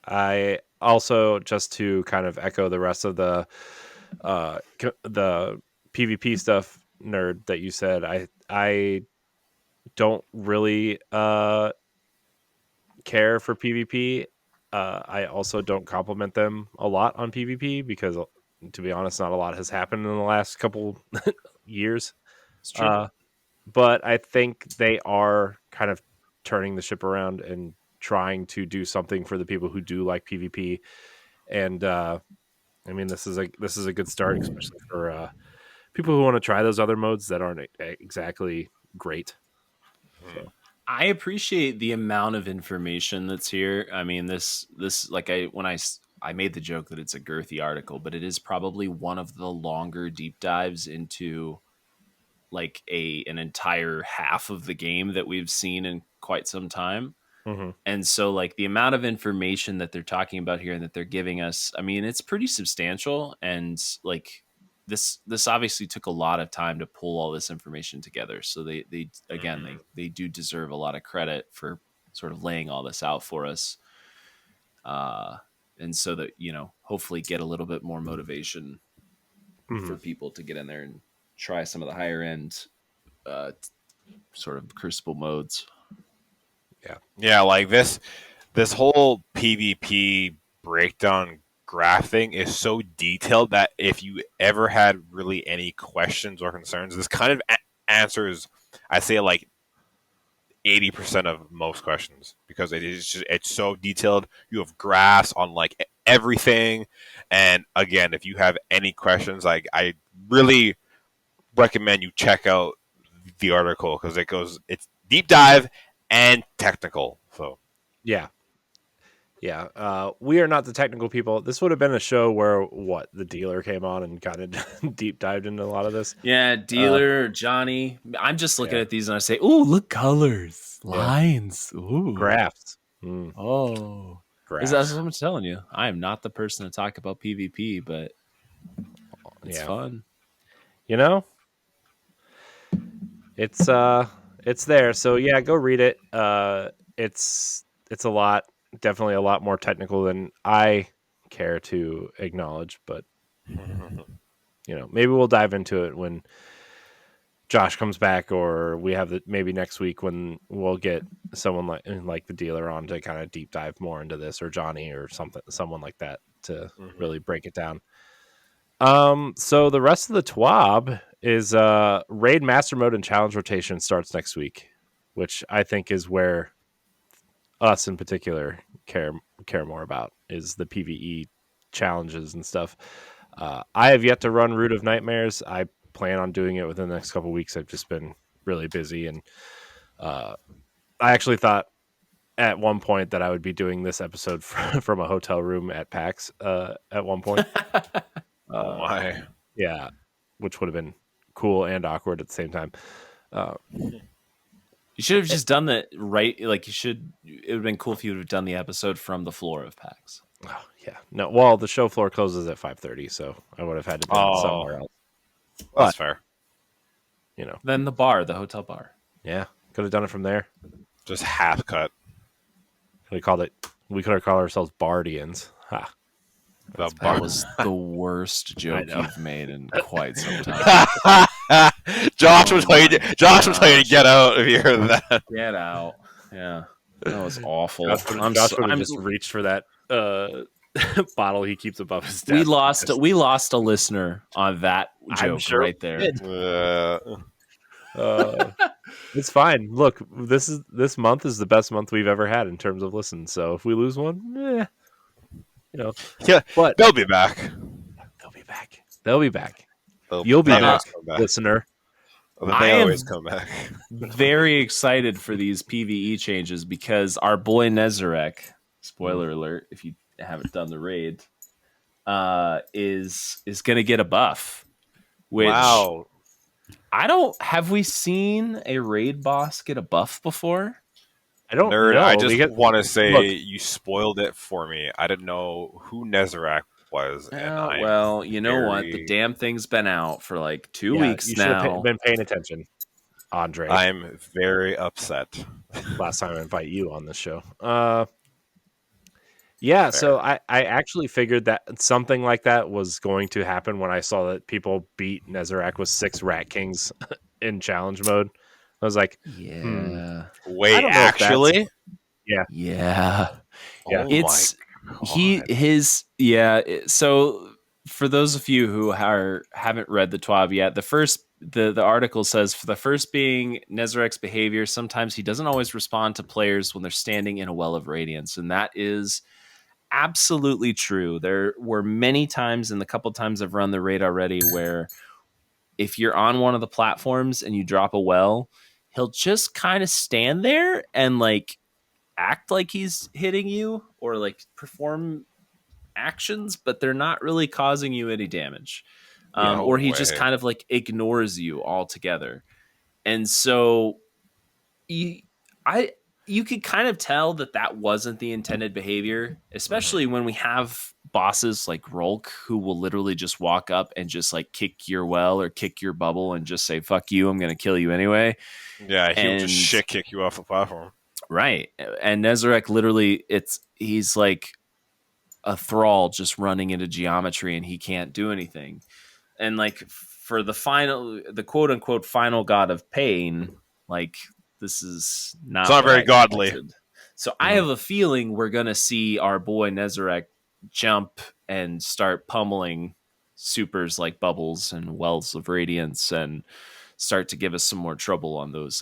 I also, just to kind of echo the rest of the PvP stuff, nerd, that you said, I don't really care for PvP. I also don't compliment them a lot on PvP because, to be honest, not a lot has happened in the last couple years. It's true. But I think they are kind of turning the ship around and trying to do something for the people who do like PvP. And I mean, this is a good start, especially for people who want to try those other modes that aren't exactly great. So. I appreciate the amount of information that's here. I mean, this like I made the joke that it's a girthy article, but it is probably one of the longer deep dives into like an entire half of the game that we've seen in quite some time. Mm-hmm. And so like the amount of information that they're talking about here and that they're giving us, I mean, it's pretty substantial. And like this obviously took a lot of time to pull all this information together. So they do deserve a lot of credit for sort of laying all this out for us. And so that, hopefully get a little bit more motivation for people to get in there and try some of the higher end sort of Crucible modes. Yeah, like this whole PvP breakdown graphing is so detailed that if you ever had really any questions or concerns, this kind of answers, I say, like 80% of most questions, because it's so detailed. You have graphs on like everything, and again, if you have any questions, like I really recommend you check out the article because it's deep dive and technical. So Yeah. Yeah. We are not the technical people. This would have been a show where the dealer came on and kind of deep dived into a lot of this. Yeah, dealer, Johnny. I'm just looking yeah. at these and I say, "Ooh, look, colors, Yeah. lines, ooh, Graphs. oh." Graphs. That's what I'm telling you. I am not the person to talk about PvP, but it's fun. You know, it's there. So yeah, go read it. It's a lot, definitely a lot more technical than I care to acknowledge, but maybe we'll dive into it when Josh comes back, or we have maybe next week when we'll get someone like the dealer on to kind of deep dive more into this, or Johnny or someone like that to really break it down. So the rest of the TWAB is raid master mode and challenge rotation starts next week, which I think is where us in particular care more about, is the PvE challenges and stuff. I have yet to run Root of Nightmares. I plan on doing it within the next couple of weeks. I've just been really busy, and I actually thought at one point that I would be doing this episode from a hotel room at PAX at one point. oh my. Yeah, which would have been cool and awkward at the same time. You should have just done that right. Like it would have been cool if you would have done the episode from the floor of PAX. Oh, yeah. No, well, the show floor closes at 5:30, so I would have had to do it somewhere else. Well, that's fair. Then the hotel bar. Yeah, could have done it from there. Just half cut. We could have called ourselves Bardians. Ha. That was the worst joke you've made in quite some time. Josh will tell you to get out if you heard that. Get out. Yeah. That was awful. Josh would have just reached for that bottle he keeps above his desk. We lost a listener on that joke right there. It's fine. Look, this month is the best month we've ever had in terms of listens. So if we lose one, yeah, but they'll be back. They'll be back. You'll be back, listener. They always come back. Very excited for these PvE changes because our boy Nezarec, spoiler alert, if you haven't done the raid, is going to get a buff. Which wow. Have we seen a raid boss get a buff before? I don't know. I just want to say, look, you spoiled it for me. I didn't know who Nezarec was. Well, you know what? The damn thing's been out for like 2 weeks now. You should have been paying attention, Andre. I'm very upset. Last time I invite you on this show. Yeah, fair. So I actually figured that something like that was going to happen when I saw that people beat Nezarec with 6 Rat Kings in challenge mode. I was like, yeah. Wait, actually? Yeah. Oh So for those of you who haven't read the TWAB yet, the article says, for the first being Nezarec's behavior, sometimes he doesn't always respond to players when they're standing in a well of radiance, and that is absolutely true. There were many times, and the couple times I've run the raid already, where if you're on one of the platforms and you drop a well, he'll just kind of stand there and like act like he's hitting you or like perform actions, but they're not really causing you any damage. Or he just kind of like ignores you altogether. And so you could kind of tell that wasn't the intended behavior, especially when we have bosses like Rolk who will literally just walk up and just like kick your well or kick your bubble and just say, fuck you, I'm going to kill you anyway. Yeah, he'll just shit kick you off the platform. Right. And Nezarec literally, he's like a thrall just running into geometry and he can't do anything. And like for the quote unquote final god of pain, like this is not very godly. So I have a feeling we're going to see our boy Nezarec jump and start pummeling supers like Bubbles and Wells of Radiance and start to give us some more trouble on those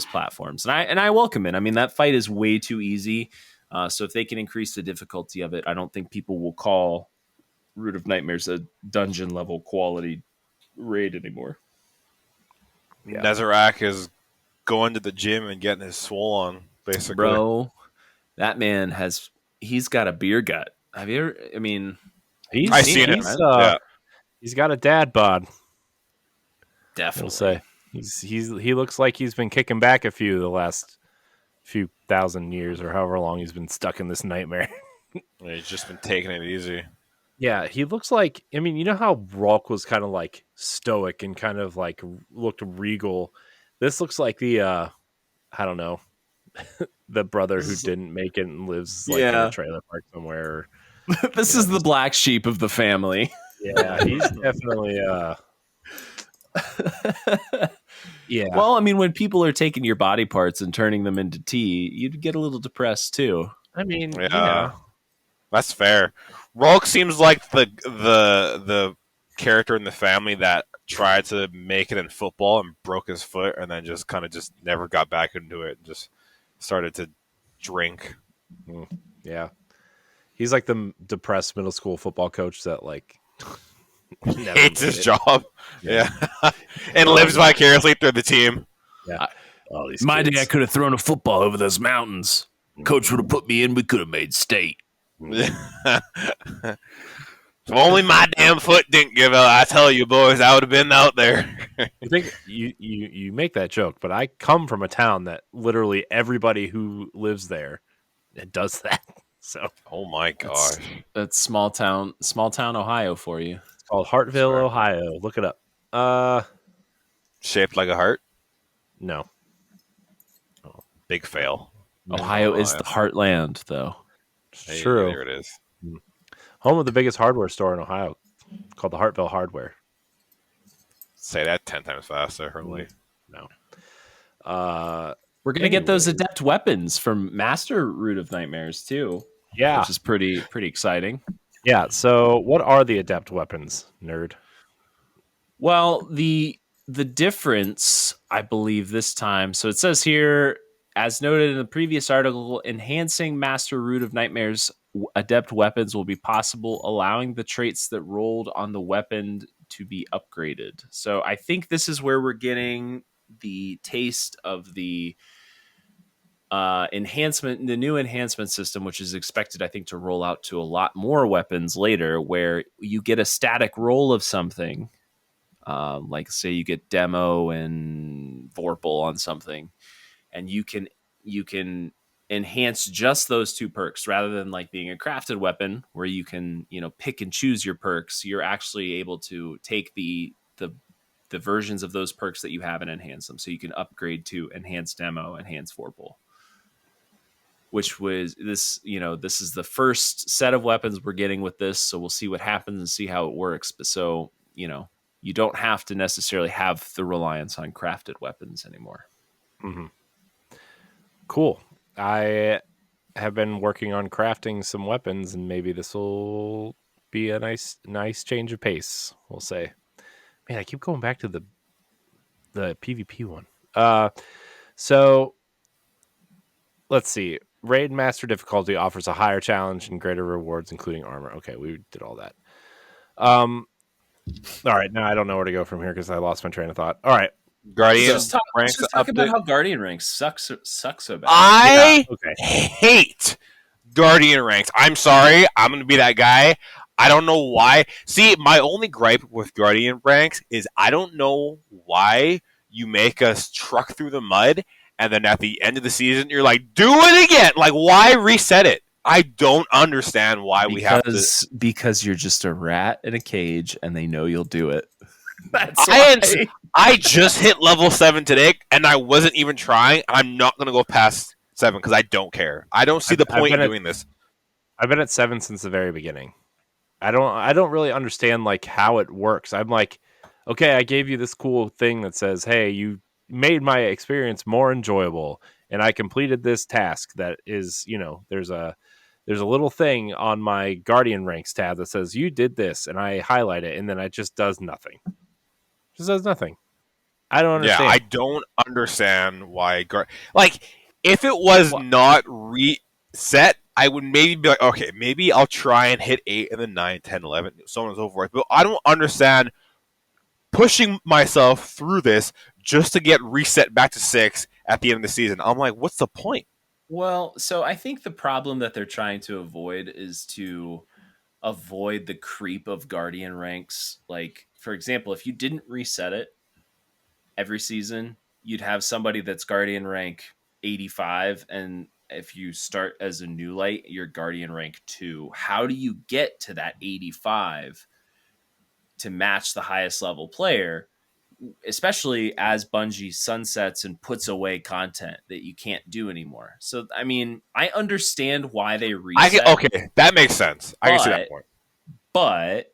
platforms. And I welcome it. I mean, that fight is way too easy. So if they can increase the difficulty of it, I don't think people will call Root of Nightmares a dungeon level quality raid anymore. Yeah. Nezarec is going to the gym and getting his swole on, basically. Bro, that man he's got a beer gut. Have you ever, I mean, I've seen it, man. Yeah. He's got a dad bod. Definitely. We'll say. He looks like he's been kicking back a few the last few thousand years or however long he's been stuck in this nightmare. He's just been taking it easy. Yeah, he looks like, I mean, you know how Ralk was kind of like stoic and kind of like looked regal. This looks like the, I don't know, the brother who didn't make it and lives like in a trailer park somewhere. This is the black sheep of the family. Yeah, he's definitely, yeah. Well, I mean, when people are taking your body parts and turning them into tea, you'd get a little depressed too. I mean, yeah. That's fair. Ralk seems like the character in the family that tried to make it in football and broke his foot and then just kind of just never got back into it and just started to drink. Yeah. He's like the depressed middle school football coach that like hates his job. Yeah. And lives vicariously through the team. Yeah. My day I could have thrown a football over those mountains. Coach would have put me in, we could have made state. If only my damn foot didn't give out, I tell you boys, I would have been out there. You think you make that joke, but I come from a town that literally everybody who lives there does that. So, oh my gosh, that's small town Ohio for you. It's called Hartville, Ohio. Look it up. Shaped like a heart? No. Oh, big fail. Ohio is the heartland, though. It's true. There it is. Home of the biggest hardware store in Ohio, called the Hartville Hardware. Say that 10 times faster, hurry. No. We're gonna get those adept weapons from Master Root of Nightmares too. Yeah, which is pretty exciting. Yeah. So, what are the adept weapons, nerd? Well, the difference, I believe, this time. So it says here, as noted in the previous article, enhancing Master Root of Nightmares adept weapons will be possible, allowing the traits that rolled on the weapon to be upgraded. So I think this is where we're getting the taste of the enhancement, the new enhancement system, which is expected, I think, to roll out to a lot more weapons later, where you get a static roll of something. Like say you get Demo and Vorpal on something, and you can enhance just those two perks rather than like being a crafted weapon where you can, pick and choose your perks. You're actually able to take the versions of those perks that you have and enhance them. So you can upgrade to enhance Demo, enhance Vorpal, which was this, this is the first set of weapons we're getting with this. So we'll see what happens and see how it works. But so, you don't have to necessarily have the reliance on crafted weapons anymore. Mm-hmm. Cool. I have been working on crafting some weapons, and maybe this will be a nice change of pace, we'll say. Man, I keep going back to the PvP one. So let's see. Raid Master difficulty offers a higher challenge and greater rewards, including armor. Okay, we did all that. All right, now I don't know where to go from here because I lost my train of thought. All right. Guardian ranks. Let's talk about how Guardian ranks sucks so bad. I hate Guardian ranks. I'm sorry. I'm going to be that guy. I don't know why. See, my only gripe with Guardian ranks is I don't know why you make us truck through the mud and then at the end of the season you're like, do it again. Like, why reset it? I don't understand why we have to. Because you're just a rat in a cage and they know you'll do it. I just hit level 7 today, and I wasn't even trying. I'm not going to go past 7 because I don't care. I don't see the point in doing this. I've been at 7 since the very beginning. I don't really understand like how it works. I'm like, okay, I gave you this cool thing that says, hey, you made my experience more enjoyable, and I completed this task that is, there's a there's a little thing on my Guardian ranks tab that says you did this, and I highlight it, and then it just does nothing. Just does nothing. I don't Yeah, understand. I don't understand why. Like, if it was not reset, I would maybe be like, okay, maybe I'll try and hit 8 and then 9, 10, 11, so on and so forth. But I don't understand pushing myself through this just to get reset back to 6 at the end of the season. I'm like, what's the point? Well, so I think the problem that they're trying to avoid is to avoid the creep of Guardian ranks. Like, for example, if you didn't reset it every season, you'd have somebody that's Guardian rank 85, and if you start as a new light, you're Guardian rank 2. How do you get to that 85 to match the highest level player? Especially as Bungie sunsets and puts away content that you can't do anymore. So, I mean, I understand why they reset. Okay, that makes sense. I can see that point. But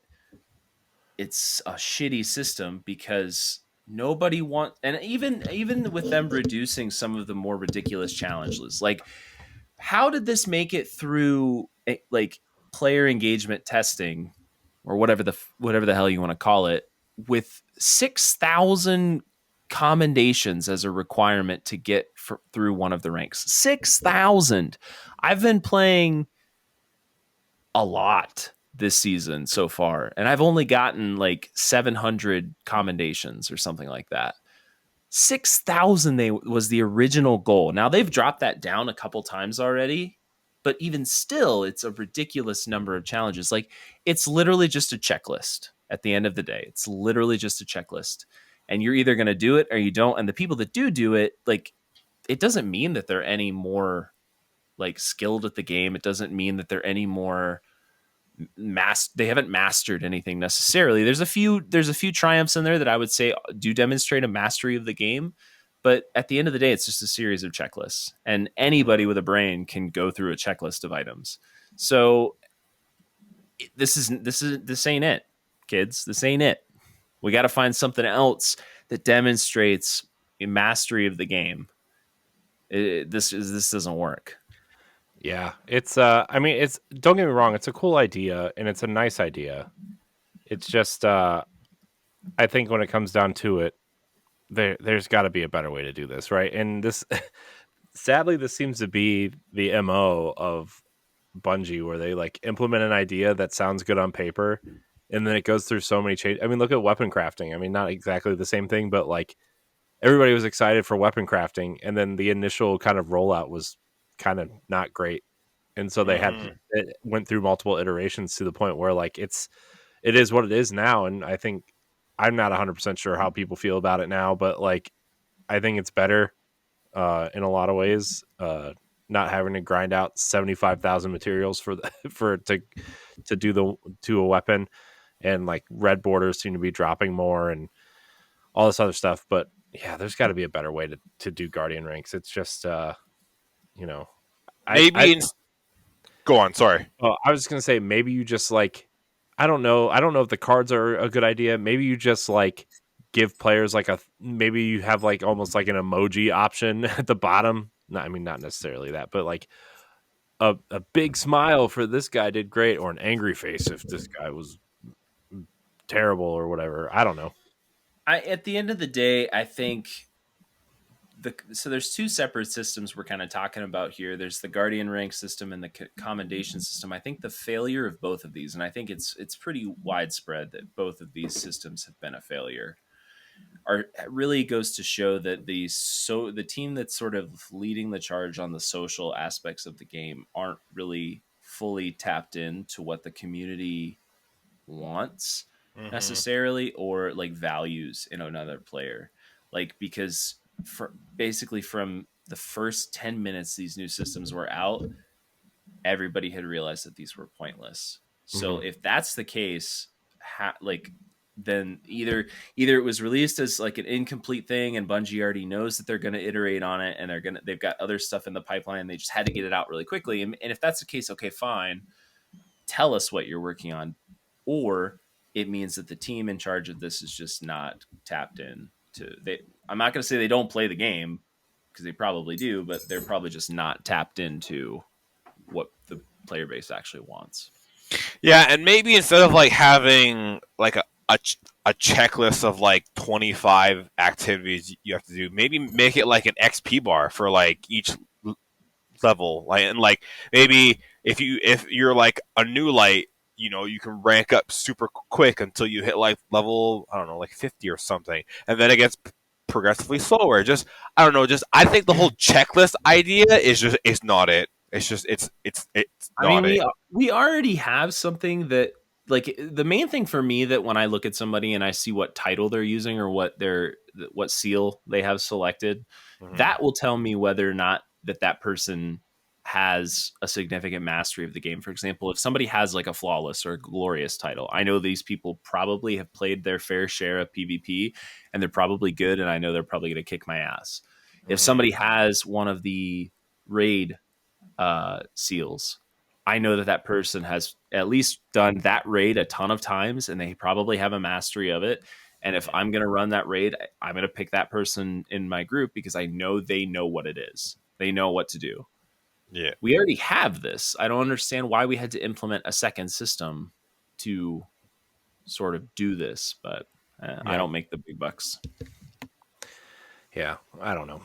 it's a shitty system because nobody wants, and even with them reducing some of the more ridiculous challenges, like how did this make it through like player engagement testing or whatever the hell you want to call it, with 6,000 commendations as a requirement to get through one of the ranks? 6,000. I've been playing a lot this season so far, and I've only gotten like 700 commendations or something like that. 6,000 was the original goal. Now they've dropped that down a couple times already, but even still, it's a ridiculous number of challenges. Like, it's literally just a checklist at the end of the day. It's literally just a checklist. And you're either going to do it or you don't. And the people that do it, like, it doesn't mean that they're any more like skilled at the game. It doesn't mean that they're any more they haven't mastered anything necessarily. There's a few triumphs in there that I would say do demonstrate a mastery of the game, but at the end of the day, it's just a series of checklists, and anybody with a brain can go through a checklist of items. So this ain't it, kids. This ain't it. We got to find something else that demonstrates a mastery of the game. This doesn't work. Yeah, it's I mean, it's, don't get me wrong, it's a cool idea and it's a nice idea. It's just I think when it comes down to it, there's got to be a better way to do this, right? And this sadly this seems to be the MO of Bungie, where they like implement an idea that sounds good on paper and then it goes through so many changes. I mean, look at weapon crafting. I mean, not exactly the same thing, but like everybody was excited for weapon crafting, and then the initial kind of rollout was kind of not great, and so they it went through multiple iterations to the point where like it is what it is now. And I think I'm not 100% sure how people feel about it now, but like I think it's better in a lot of ways, not having to grind out 75,000 materials for to do a weapon, and like red borders seem to be dropping more and all this other stuff. But yeah, there's got to be a better way to do Guardian ranks. It's just Maybe go on. Sorry. I was gonna say, maybe you just like, I don't know if the cards are a good idea. Maybe you just like give players like maybe you have like almost like an emoji option at the bottom. No, I mean, not necessarily that, but like a big smile for this guy did great, or an angry face if this guy was terrible or whatever. I don't know. At the end of the day, I think so there's two separate systems we're kind of talking about here. There's the Guardian rank system and the commendation system. I think the failure of both of these, and I think it's pretty widespread that both of these systems have been a failure, really goes to show that the team that's sort of leading the charge on the social aspects of the game aren't really fully tapped into what the community wants necessarily, or like values in another player. Like, because basically from the first 10 minutes these new systems were out, everybody had realized that these were pointless. So if that's the case, then either it was released as like an incomplete thing and Bungie already knows that they're going to iterate on it, and they've got other stuff in the pipeline, they just had to get it out really quickly. And if that's the case, okay, fine, tell us what you're working on. Or it means that the team in charge of this is just not tapped in to I'm not going to say they don't play the game, because they probably do, but they're probably just not tapped into what the player base actually wants. Yeah, and maybe instead of like having like a checklist of like 25 activities you have to do, maybe make it like an XP bar for like each level. Like, and like maybe if you're like a new light, you can rank up super quick until you hit like level, I don't know, like 50 or something, and then it gets progressively slower. Just I don't know. Just I think the whole checklist idea is just it's not it. It's just it's I mean, not it. we already have something that, like, the main thing for me that when I look at somebody and I see what title they're using or what seal they have selected, Mhm. that will tell me whether or not that person has a significant mastery of the game. For example, if somebody has like a flawless or a glorious title, I know these people probably have played their fair share of PvP and they're probably good, and I know they're probably going to kick my ass. If somebody has one of the raid seals, I know that person has at least done that raid a ton of times and they probably have a mastery of it. And if I'm going to run that raid, I'm going to pick that person in my group because I know they know what it is. They know what to do. Yeah. We already have this. I don't understand why we had to implement a second system to sort of do this, but I don't make the big bucks. Yeah, I don't know.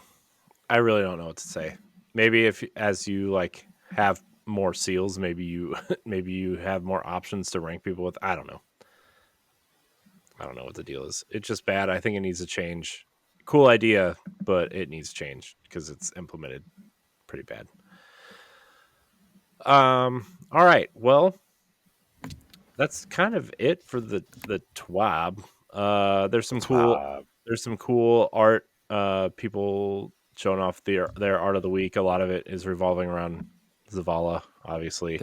I really don't know what to say. Maybe if as you like have more seals, maybe you maybe you have more options to rank people with. I don't know. I don't know what the deal is. It's just bad. I think it needs to change. Cool idea, but it needs to change because it's implemented pretty bad. All right. Well, that's kind of it for the TWAB. There's some cool art. People showing off their art of the week. A lot of it is revolving around Zavala, obviously.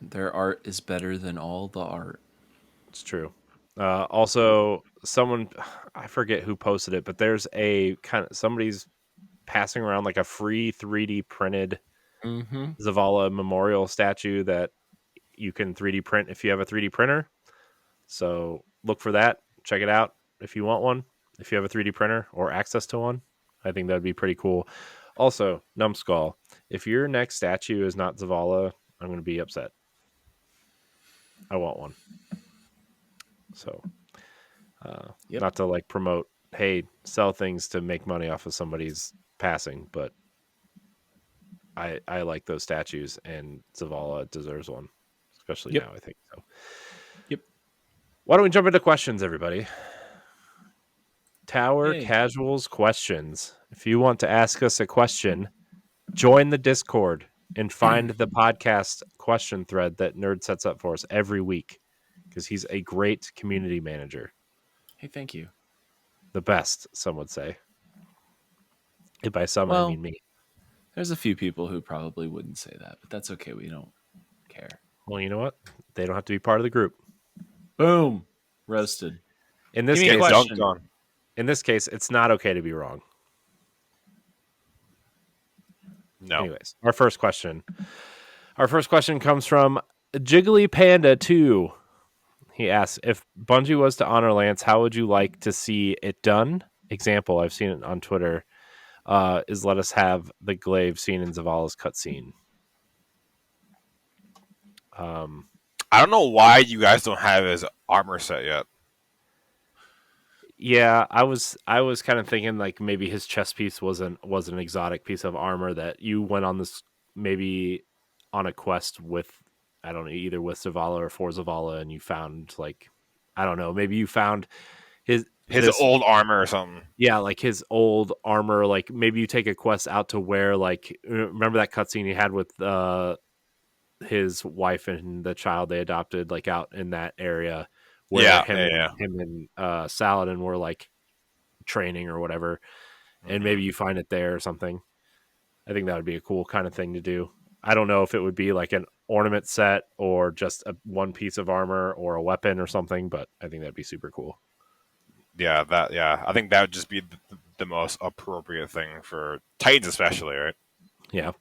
Their art is better than all the art. It's true. Also, someone, I forget who posted it, but there's a kind of somebody's passing around like a free 3D printed Zavala memorial statue that you can 3D print if you have a 3D printer. So look for that. Check it out if you want one. If you have a 3D printer or access to one, I think that would be pretty cool. Also, Numbskull, if your next statue is not Zavala, I'm going to be upset. I want one. So, not to like promote, hey, sell things to make money off of somebody's passing, but I like those statues, and Zavala deserves one, especially now, I think so. Yep. Why don't we jump into questions, everybody? Tower Casuals questions. If you want to ask us a question, join the Discord and find the podcast question thread that Nerd sets up for us every week, because he's a great community manager. Hey, thank you. The best, some would say. And by some, I mean me. There's a few people who probably wouldn't say that, but that's okay. We don't care. Well, you know what? They don't have to be part of the group. Boom. Roasted. In this Give me case, a question. In this case, it's not okay to be wrong. No. Anyways, our first question comes from Jiggly Panda 2. He asks, if Bungie was to honor Lance, how would you like to see it done? Example, I've seen it on Twitter, is let us have the glaive scene in Zavala's cutscene. I don't know why you guys don't have his armor set yet. Yeah, I was kind of thinking like maybe his chest piece was an exotic piece of armor that you went on this maybe on a quest with, I don't know, either with Zavala or for Zavala, and you found like, I don't know, maybe you found his old armor or something. Yeah, like his old armor. Like maybe you take a quest out to where, like, remember that cutscene he had with his wife and the child they adopted, like out in that area where him and Saladin were like training or whatever, and maybe you find it there or something. I think that would be a cool kind of thing to do. I don't know if it would be like an ornament set or just one piece of armor or a weapon or something, but I think that'd be super cool. Yeah, I think that would just be the most appropriate thing for Titans, especially, right? Yeah.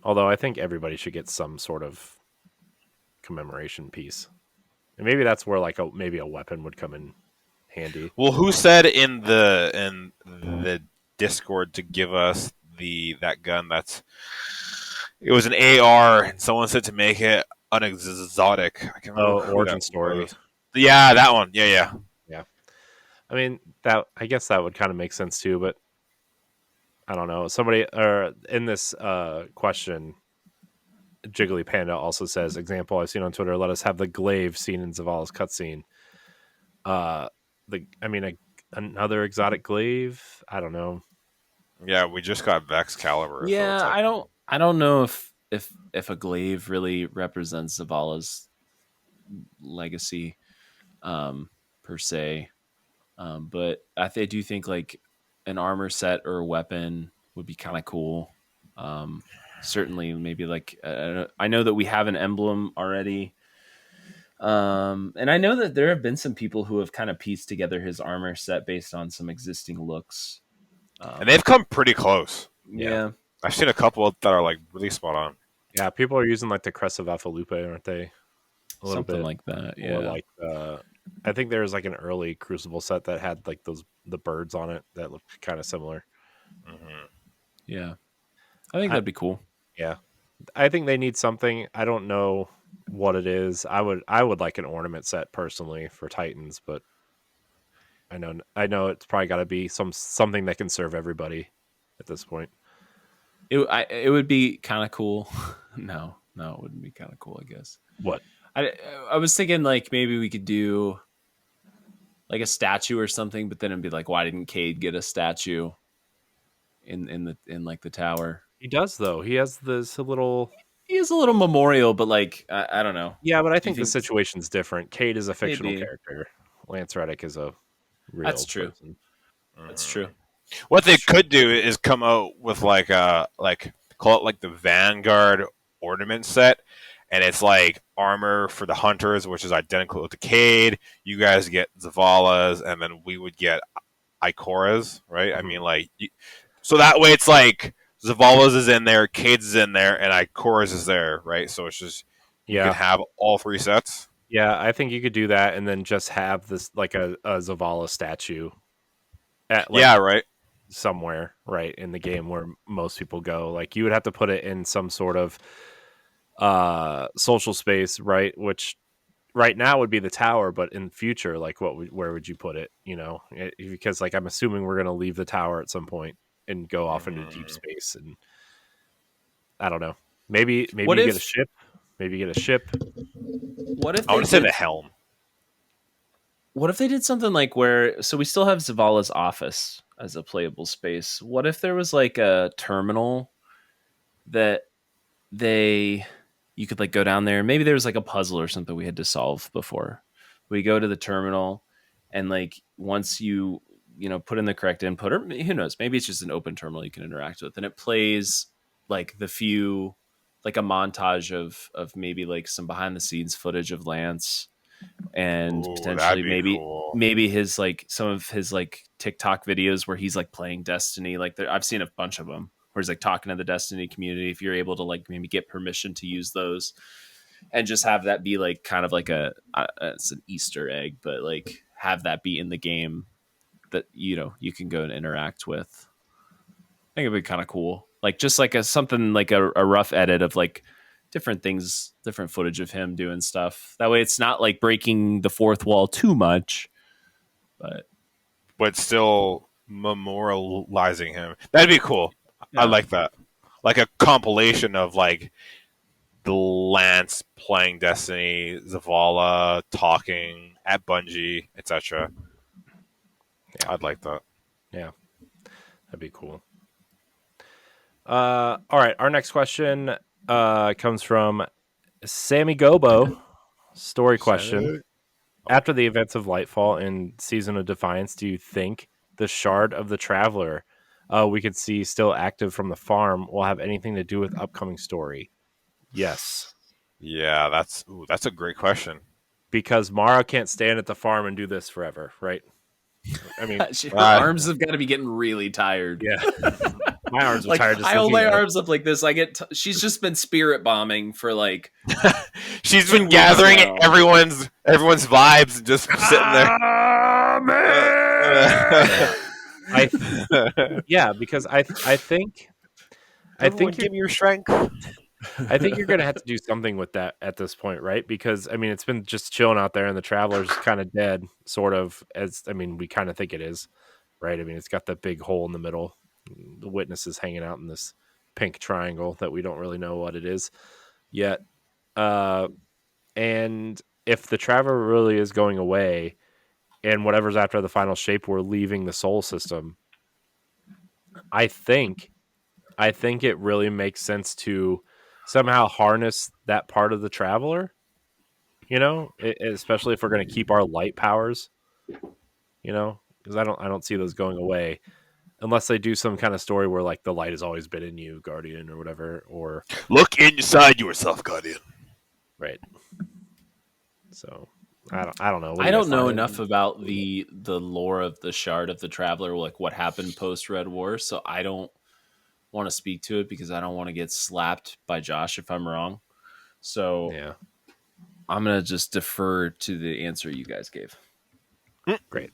Although I think everybody should get some sort of commemoration piece, and maybe that's where like maybe a weapon would come in handy. Well, who said in the Discord to give us that gun that's It was an AR, and someone said to make it an exotic. I can't remember who Origin that story. was. Yeah, that one. Yeah. I mean, that I guess that would kind of make sense too, but I don't know. Somebody or in this question, Jiggly Panda also says, example I've seen on Twitter, let us have the glaive scene in Zavala's cutscene. Another exotic glaive. I don't know. Yeah, we just got Vex Caliber, so it's Yeah, like I don't know if a glaive really represents Zavala's legacy, per se. But do think like an armor set or a weapon would be kind of cool. Certainly, maybe like I know that we have an emblem already. And I know that there have been some people who have kind of pieced together his armor set based on some existing looks. and they've come pretty close. Yeah. I've seen a couple that are like really spot on. Yeah, people are using like the crest of Afalupe, aren't they? A little Something bit like that. Yeah. Or like I think there was like an early Crucible set that had like the birds on it that looked kind of similar. Mm-hmm. Yeah. I think that'd be cool. Yeah. I think they need something. I don't know what it is. I would like an ornament set personally for Titans, but I know it's probably got to be something that can serve everybody at this point. It would be kind of cool. No, it wouldn't be kind of cool, I guess. What? I was thinking like maybe we could do like a statue or something, but then it'd be like, why didn't Cade get a statue in like the tower? He does though. He has this little. He has a little memorial, but like I don't know. Yeah, but I think the situation's different. Cade is a fictional Maybe. character. Lance Reddick is a real That's true. person. That's true. What they could do is come out with like call it like the Vanguard ornament set, and it's like armor for the hunters, which is identical to Cade. You guys get Zavala's, and then we would get Ikora's, right? I mean, like, so that way it's like Zavala's is in there, Cade's is in there, and Ikora's is there, right? So it's just you can have all three sets. Yeah, I think you could do that, and then just have this like a Zavala statue. Right. Somewhere, right, in the game where most people go. Like you would have to put it in some sort of social space, right? Which right now would be the tower, but in future, like where would you put it? You know, because like I'm assuming we're gonna leave the tower at some point and go off into deep space, and I don't know. Maybe you get a ship. Maybe you get a ship. What if I would say the helm? What if they did something like where so we still have Zavala's office as a playable space? What if there was like a terminal that you could like go down there? Maybe there was like a puzzle or something we had to solve before. We go to the terminal, and like once you put in the correct input, or who knows, maybe it's just an open terminal you can interact with, and it plays like like a montage of maybe like some behind the scenes footage of Lance, and potentially maybe his like some of his like TikTok videos where he's like playing Destiny. Like I've seen a bunch of them where he's like talking to the Destiny community. If you're able to like maybe get permission to use those, and just have that be like kind of like it's an Easter egg, but like have that be in the game that you can go and interact with. I think it'd be kind of cool. Like just like something like a rough edit of like different things, different footage of him doing stuff. That way it's not like breaking the fourth wall too much, but still memorializing him. That'd be cool. Yeah. I like that. Like a compilation of like the Lance playing Destiny, Zavala talking at Bungie, etc. Yeah, I'd like that. Yeah, that'd be cool. All right, our next question comes from Sammy Gobo. Story question. After the events of Lightfall and Season of Defiance, do you think the Shard of the Traveler we could see still active from the farm will have anything to do with upcoming story? Yes. Yeah, that's a great question. Because Mara can't stand at the farm and do this forever, right? I mean, her arms have got to be getting really tired. Yeah. My arms are like, tired. I hold my arms up like this. She's just been spirit bombing for like. She's been gathering everyone's vibes and just sitting there. Yeah, because I think give me your strength. I think you're gonna have to do something with that at this point, right? Because I mean, it's been just chilling out there, and the Traveler's kind of dead, sort of. As I mean, we kind of think it is, right? I mean, it's got that big hole in the middle. The Witness is hanging out in this pink triangle that we don't really know what it is yet. And if the Traveler really is going away, and whatever's after the final shape, we're leaving the Soul System. I think it really makes sense to somehow harness that part of the Traveler, especially if we're going to keep our light powers, because I don't see those going away unless they do some kind of story where like the light has always been in you, Guardian, or whatever, or Look inside yourself, Guardian. right. So I don't know. I don't know enough about the lore of the Shard of the Traveler, like what happened post Red War, so I don't want to speak to it because I don't want to get slapped by Josh if I'm wrong. So Yeah, I'm gonna just defer to the answer you guys gave. great.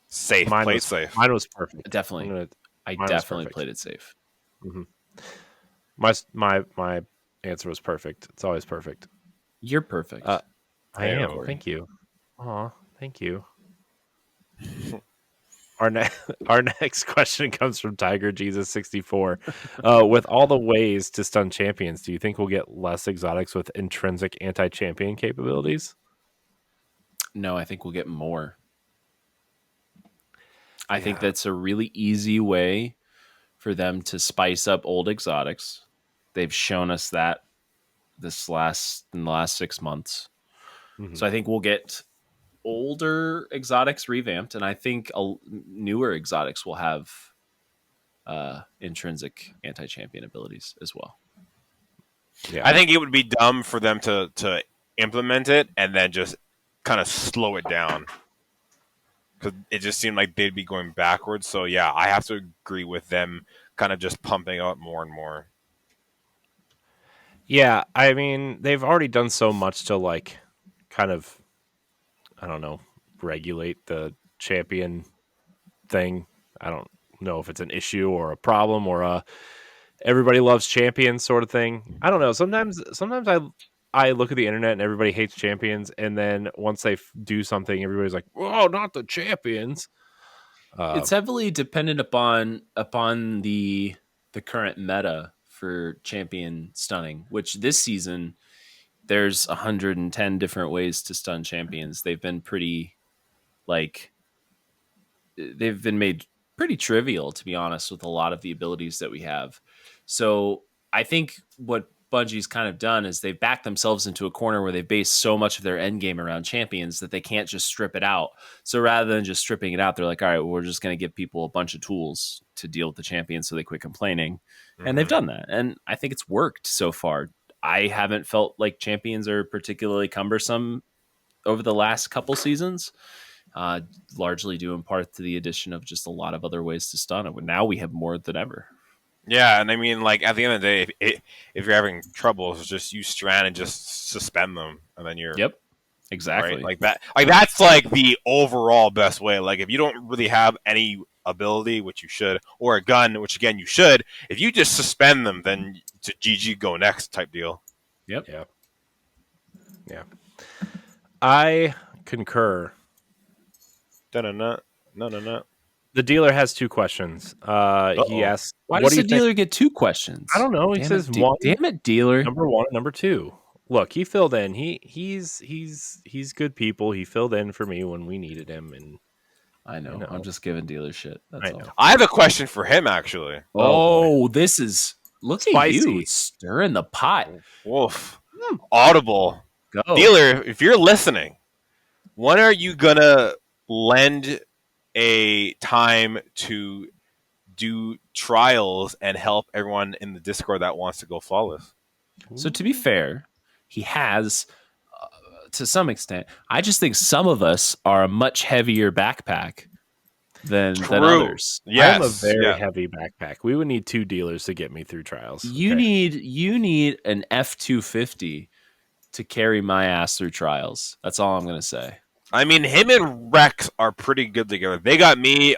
Safe. Play it safe. Mine was perfect. Definitely, I definitely played it safe. Mm-hmm. My answer was perfect. It's always perfect. You're perfect. I am. Corey. Thank you. Aw, thank you. Our next question comes from Tiger Jesus 64. With all the ways to stun champions, do you think we'll get less exotics with intrinsic anti-champion capabilities? No, I think we'll get more. I think that's a really easy way for them to spice up old exotics. They've shown us that in the last 6 months. Mm-hmm. So I think we'll get older exotics revamped, and I think newer exotics will have intrinsic anti-champion abilities as well. Yeah, I think it would be dumb for them to implement it and then just kind of slow it down, because it just seemed like they'd be going backwards. So yeah, I have to agree with them kind of just pumping out more and more. Yeah, I mean, they've already done so much to like kind of, I don't know, regulate the champion thing. I don't know if it's an issue or a problem or a everybody loves champions sort of thing. I don't know. Sometimes I look at the internet and everybody hates champions, and then once they do something, everybody's like, "Oh, not the champions." It's heavily dependent upon the current meta for champion stunning, which this season there's 110 different ways to stun champions. They've been made pretty trivial, to be honest, with a lot of the abilities that we have. So I think what Bungie's kind of done is they've backed themselves into a corner where they base so much of their end game around champions that they can't just strip it out. So rather than just stripping it out, they're like, all right, well, we're just going to give people a bunch of tools to deal with the champions so they quit complaining. Mm-hmm. And they've done that. And I think it's worked so far. I haven't felt like champions are particularly cumbersome over the last couple seasons, largely due in part to the addition of just a lot of other ways to stun it. Now we have more than ever. Yeah, and I mean, like, at the end of the day, if you're having troubles, just use Strand and just suspend them, and then you're... Yep, exactly. Right? Like that. Like, that's, like, the overall best way. Like, if you don't really have any ability, which you should, or a gun, which, again, you should, if you just suspend them, then to GG go next type deal. Yep. Yeah. I concur. No. The dealer has 2 questions. He asks, "Why does the dealer get 2 questions?" I don't know. He says one. Damn it, dealer. Number 1 and number 2. Look, he filled in. He's good people. He filled in for me when we needed him, and I know. I'm just giving dealer shit. That's all. I have a question for him, actually. Oh, this is spicy. At you stirring the pot. Wolf. Audible. Go. Dealer, if you're listening, when are you gonna lend a time to do trials and help everyone in the Discord that wants to go flawless? So to be fair, he has to some extent. I just think some of us are a much heavier backpack than others. Yes. I'm a very heavy backpack. We would need 2 dealers to get me through trials. You need an F-250 to carry my ass through trials. That's all I'm going to say. I mean, him and Rex are pretty good together. They got me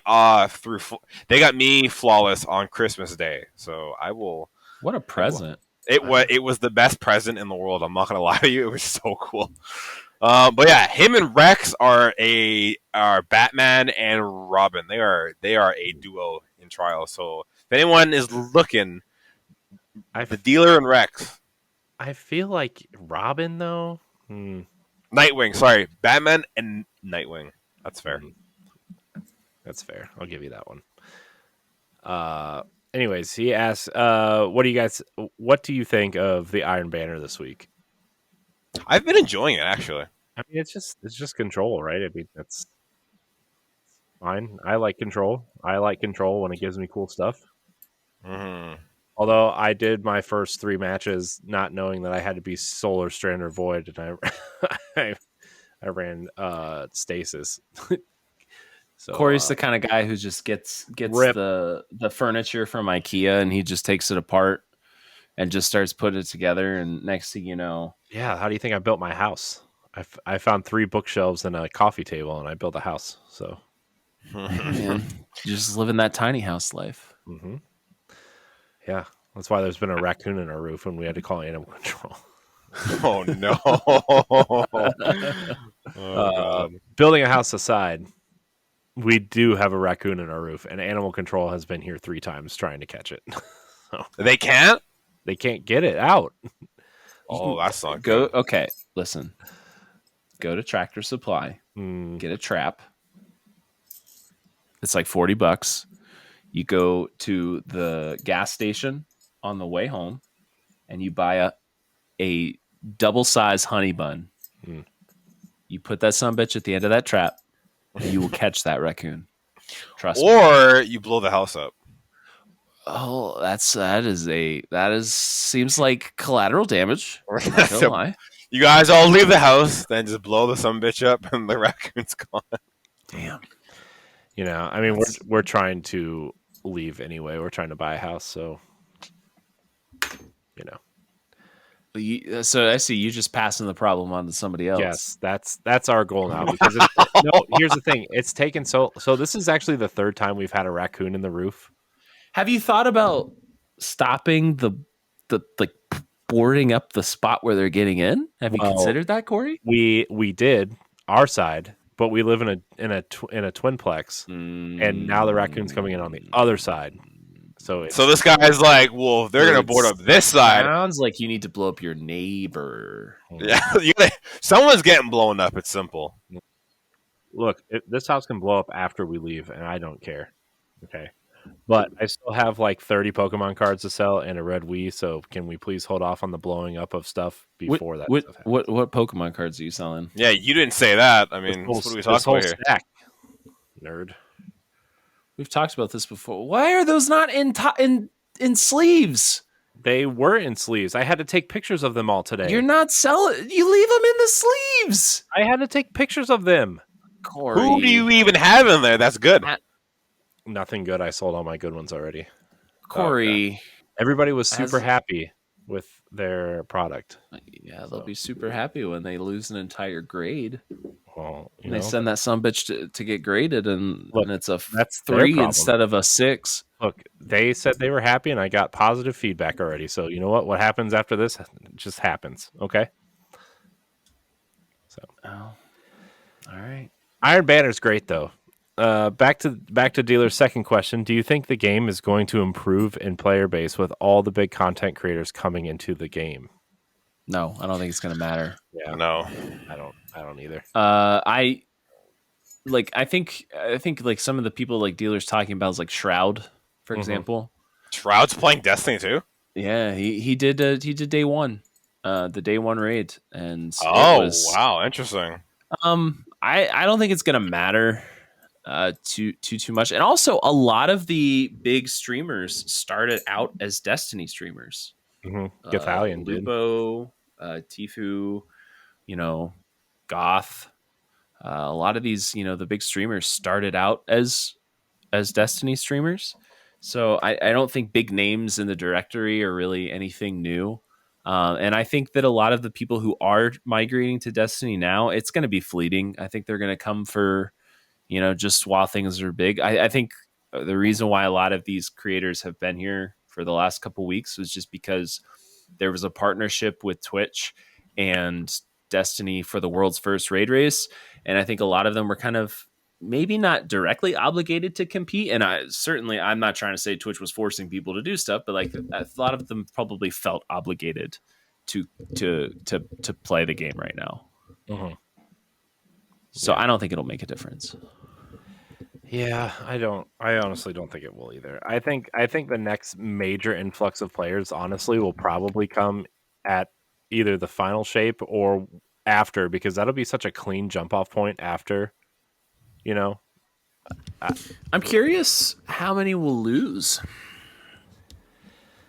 flawless on Christmas Day. So I will. What a present! It was the best present in the world. I'm not gonna lie to you. It was so cool. But yeah, him and Rex are Batman and Robin. They are a duo in trial. So if anyone is looking, the dealer and Rex. I feel like Robin though. Nightwing, sorry, Batman and Nightwing. That's fair. That's fair. I'll give you that one. Anyways, he asks, what do you think of the Iron Banner this week? I've been enjoying it actually. I mean, it's just control, right? I mean, that's fine. I like control. I like control when it gives me cool stuff. Mm-hmm. Although I did my first 3 matches not knowing that I had to be Solar Strand or Void, and I ran Stasis. So Corey's the kind of guy who just gets the furniture from IKEA and he just takes it apart and just starts putting it together. And next thing you know, yeah. How do you think I built my house? I found 3 bookshelves and a coffee table, and I built a house. So, man, you're just living that tiny house life. mm-hmm. Yeah, that's why there's been a raccoon in our roof when we had to call animal control. Oh no! God. Building a house aside, we do have a raccoon in our roof, and animal control has been here 3 times trying to catch it. So, they can't. they can't get it out. Oh, that's not good. Okay, listen. Go to Tractor Supply, get a trap. It's like $40. You go to the gas station on the way home, and you buy a double size honey bun. You put that sumbitch at the end of that trap, and you will catch that raccoon. Trust me. Or you blow the house up. Oh, seems like collateral damage. Not gonna lie. You guys all leave the house, then just blow the sumbitch up, and the raccoon's gone. Damn. You know, I mean, we're trying to leave anyway. We're trying to buy a house, so you know. So I see you just passing the problem on to somebody else. Yes, that's our goal now. Because no, here's the thing: it's taken so. This is actually the 3rd time we've had a raccoon in the roof. Have you thought about stopping the like boarding up the spot where they're getting in? Have you considered that, Corey? We did our side, but we live in a twinplex, and now the raccoon's coming in on the other side. So this guy's like, well, they're gonna board up this side. Sounds like you need to blow up your neighbor. Yeah, someone's getting blown up. It's simple. Look, this house can blow up after we leave, and I don't care. Okay. But I still have like 30 Pokemon cards to sell and a red Wii, so can we please hold off on the blowing up of stuff before that stuff happens? What Pokemon cards are you selling? Yeah, you didn't say that. I mean, what are we talking about here? Stack, nerd. We've talked about this before. Why are those not in sleeves? They were in sleeves. I had to take pictures of them all today. You're not selling. You leave them in the sleeves. I had to take pictures of them. Corey. Who do you even have in there? That's good. Nothing good. I sold all my good ones already. Corey. Everybody was super happy with their product. Yeah, they'll be super happy when they lose an entire grade. Well, they send that sumbitch to get graded, and it's that's 3 instead of a 6. Look, they said they were happy, and I got positive feedback already. So you know what? What happens after this just happens. Okay. So. Oh. All right. Iron Banner's great though. Back to dealer's second question. Do you think the game is going to improve in player base with all the big content creators coming into the game? No, I don't think it's going to matter. Yeah, no, I don't either. I think like some of the people like dealers talking about is like Shroud, for example. Shroud's playing Destiny too. Yeah, he did day one, the day one raid, and wow, interesting. I don't think it's going to matter too much. And also, a lot of the big streamers started out as Destiny streamers. Gathalion did. Lupo, Tifu, Goth. A lot of these, the big streamers started out as Destiny streamers. So I don't think big names in the directory are really anything new. And I think that a lot of the people who are migrating to Destiny now, it's going to be fleeting. I think they're going to come for, just while things are big. I think the reason why a lot of these creators have been here for the last couple weeks was just because there was a partnership with Twitch and Destiny for the world's first raid race, and I think a lot of them were kind of maybe not directly obligated to compete. And I'm not trying to say Twitch was forcing people to do stuff, but like a lot of them probably felt obligated to play the game right now. Mm-hmm. So I don't think it'll make a difference. Yeah, I honestly don't think it will either. I think the next major influx of players, honestly, will probably come at either the final shape or after, because that'll be such a clean jump off point after, you know. I'm curious how many will lose.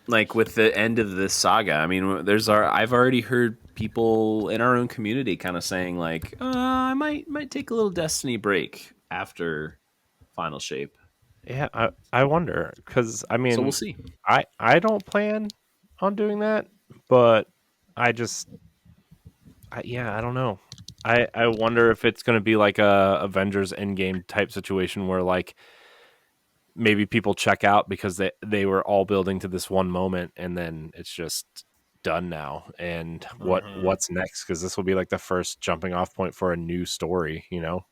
Like with the end of this saga, I mean, I've already heard people in our own community kind of saying like, I might take a little Destiny break after Final Shape. Yeah, I wonder, because I mean, so we'll see. I don't plan on doing that, but I don't know. I wonder if it's going to be like a Avengers Endgame type situation where like maybe people check out because they were all building to this one moment, and then it's just done now. And what's next? Because this will be like the first jumping off point for a new story, you know.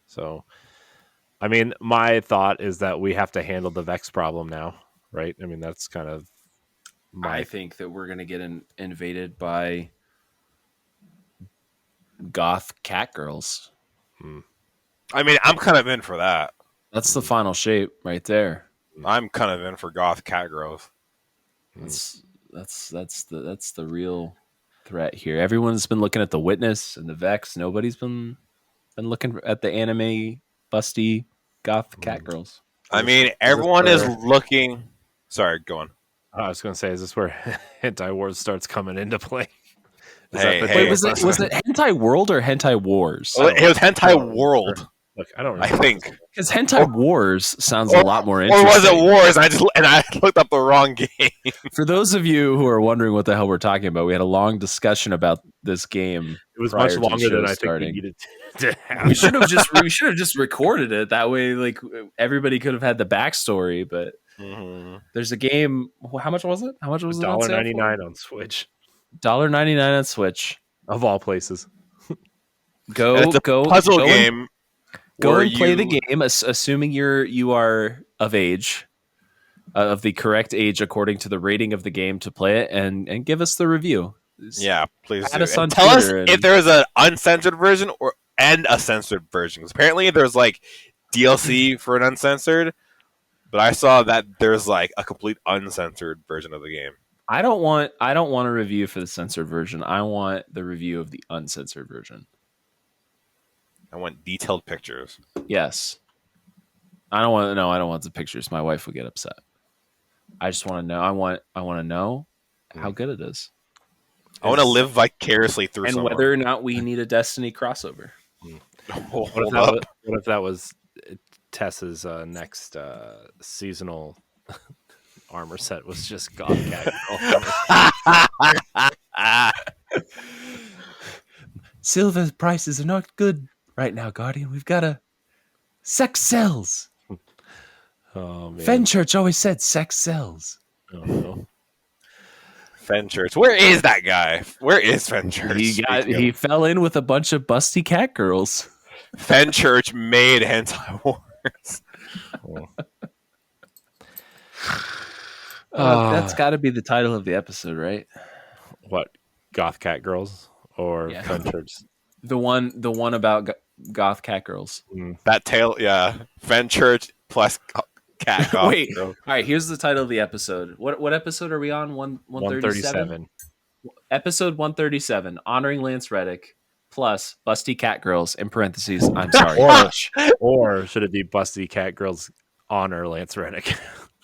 So, I mean, my thought is that we have to handle the Vex problem now, right? I mean, that's kind of I think that we're going to get invaded by goth cat girls. I mean, I'm kind of in for that. That's the Final Shape right there. I'm kind of in for goth cat girls. That's the real threat here. Everyone's been looking at the Witness and the Vex. Nobody's been looking at the anime busty goth cat girls. I mean, everyone is looking. Sorry, go on. I was going to say, is this where Hentai Wars starts coming into play? Wait, was it Hentai World or Hentai Wars? It was Hentai World. Look, I don't know. I think because Hentai Wars sounds a lot more interesting. Or was it Wars? I looked up the wrong game. For those of you who are wondering what the hell we're talking about, we had a long discussion about this game. It was much longer than I think we needed to have. We should have just recorded it that way. Like everybody could have had the backstory. But there's a game. How much was it? How much was it? $1.99 on Switch. $1.99 on Switch, of all places. Go puzzle game. Go and play the game, assuming you are of age, of the correct age according to the rating of the game to play it, and give us the review. Yeah, please add us on tell us Twitter if there's an uncensored version and a censored version. Apparently, there's like DLC for an uncensored, but I saw that there's like a complete uncensored version of the game. I don't want a review for the censored version. I want the review of the uncensored version. I want detailed pictures. Yes. I don't want the pictures. My wife would get upset. I just want to know. I want to know how good it is. I want to live vicariously through and whether or not we need a Destiny crossover. What if that was Tess's next seasonal armor set was just goth cat girl? Silver prices are not good right now, Guardian. We've got to sex sells. Oh man. Fenchurch always said sex sells. Oh no. Fenchurch. Where is that guy? Where is Fenchurch? He fell in with a bunch of busty cat girls. Fenchurch made Hentai Wars. That's got to be the title of the episode, right? What? Goth cat girls or Fenchurch? The one about goth cat girls. That tale, yeah. Fenchurch plus cat goth. Wait, girl. All right. Here's the title of the episode. What episode are we on? 137. Episode 137. Honoring Lance Reddick plus busty cat girls in parentheses. I'm sorry. or should it be busty cat girls honor Lance Reddick?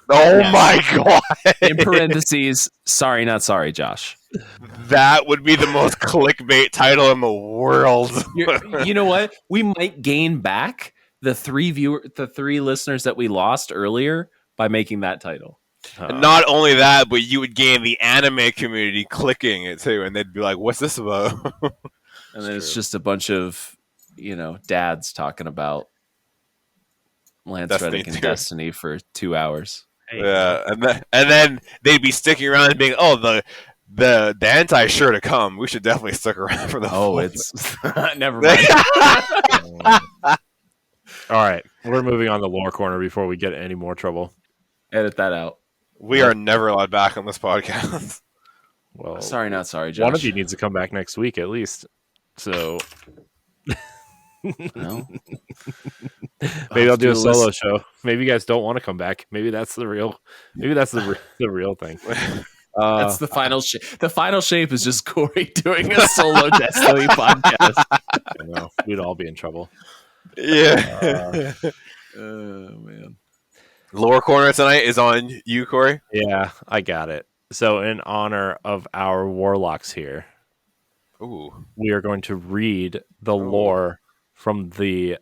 Oh my god! In parentheses. Sorry, not sorry, Josh. That would be the most clickbait title in the world. You know what? We might gain back the three listeners that we lost earlier by making that title. Not only that, but you would gain the anime community clicking it too, and they'd be like, "What's this about?" And then it's just a bunch of dads talking about Lance Reddick and Destiny for 2 hours. Yeah, and then they'd be sticking around and being, oh, the anti-sure to come. We should definitely stick around for the. Oh, full it's never mind. All right, we're moving on to lore corner before we get any more trouble. Edit that out. We are never allowed back on this podcast. Well, Sorry, not sorry, Josh. one of you needs to come back next week at least. So Well, maybe I'll do a list. solo show. Maybe you guys don't want to come back. Maybe that's the real. Maybe that's the real thing. That's the final shape. The final shape is just Corey doing a solo Destiny podcast. I know we'd all be in trouble. Yeah. Oh man. Lower corner tonight is on you, Corey. Yeah, I got it. So, in honor of our warlocks here, Ooh. we are going to read the lore from the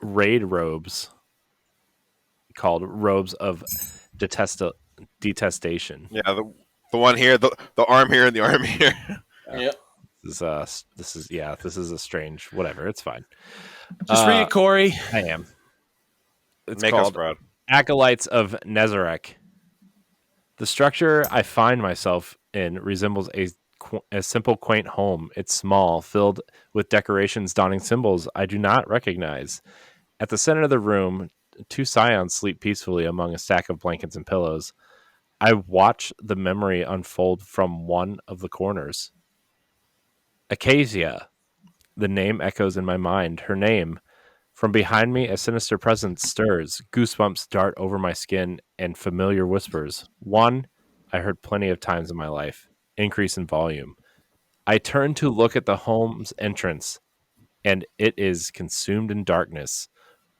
raid robes called Robes of Detestation. Yeah, the one here, the arm here, and the arm here. Yep. This is a strange whatever. It's fine. Just read it, Corey. I am. It's Make us called proud. Acolytes of Nezarec. The structure I find myself in resembles a simple, quaint home. It's small, filled with decorations donning symbols I do not recognize. At the center of the room, two scions sleep peacefully among a stack of blankets and pillows. I watch the memory unfold from one of the corners. Acacia. The name echoes in my mind. Her name. From behind me, a sinister presence stirs. Goosebumps dart over my skin and familiar whispers. One I heard plenty of times in my life. Increase in volume. I turn to look at the home's entrance, and it is consumed in darkness.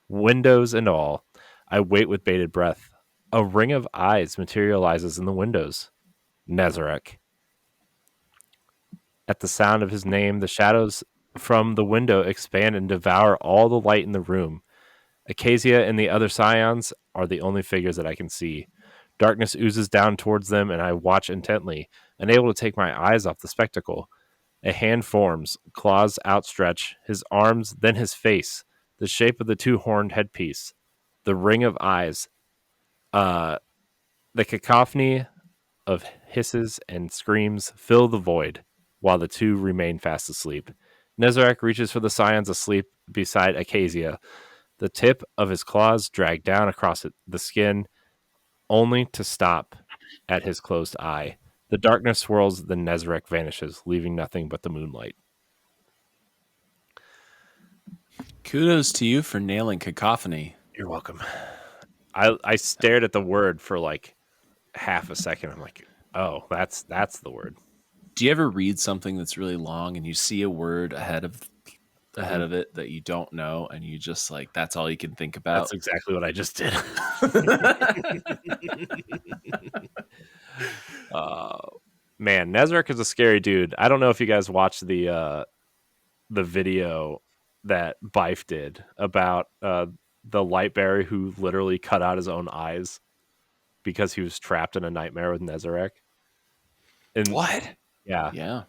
Windows and all. I wait with bated breath. A ring of eyes materializes in the windows. Nezarec. At the sound of his name, the shadows from the window expand and devour all the light in the room. Acacia and the other scions are the only figures that I can see. Darkness oozes down towards them, and I watch intently, unable to take my eyes off the spectacle. A hand forms, claws outstretch, his arms, then his face, the shape of the two-horned headpiece, the ring of eyes, the cacophony of hisses and screams fill the void, while the two remain fast asleep. Nezarec reaches for the scions asleep beside Acacia. The tip of his claws drag down across the skin, only to stop at his closed eye. The darkness swirls, then Nezarec vanishes, leaving nothing but the moonlight. Kudos to you for nailing cacophony. You're welcome. I stared at the word for like half a second. I'm like, oh, that's the word. Do you ever read something that's really long and you see a word ahead of it that you don't know, and you just like that's all you can think about? That's exactly what I just did. Man, Nezarec is a scary dude. I don't know if you guys watched the video that Bife did about the light bearer who literally cut out his own eyes because he was trapped in a nightmare with Nezarec. And What? Yeah.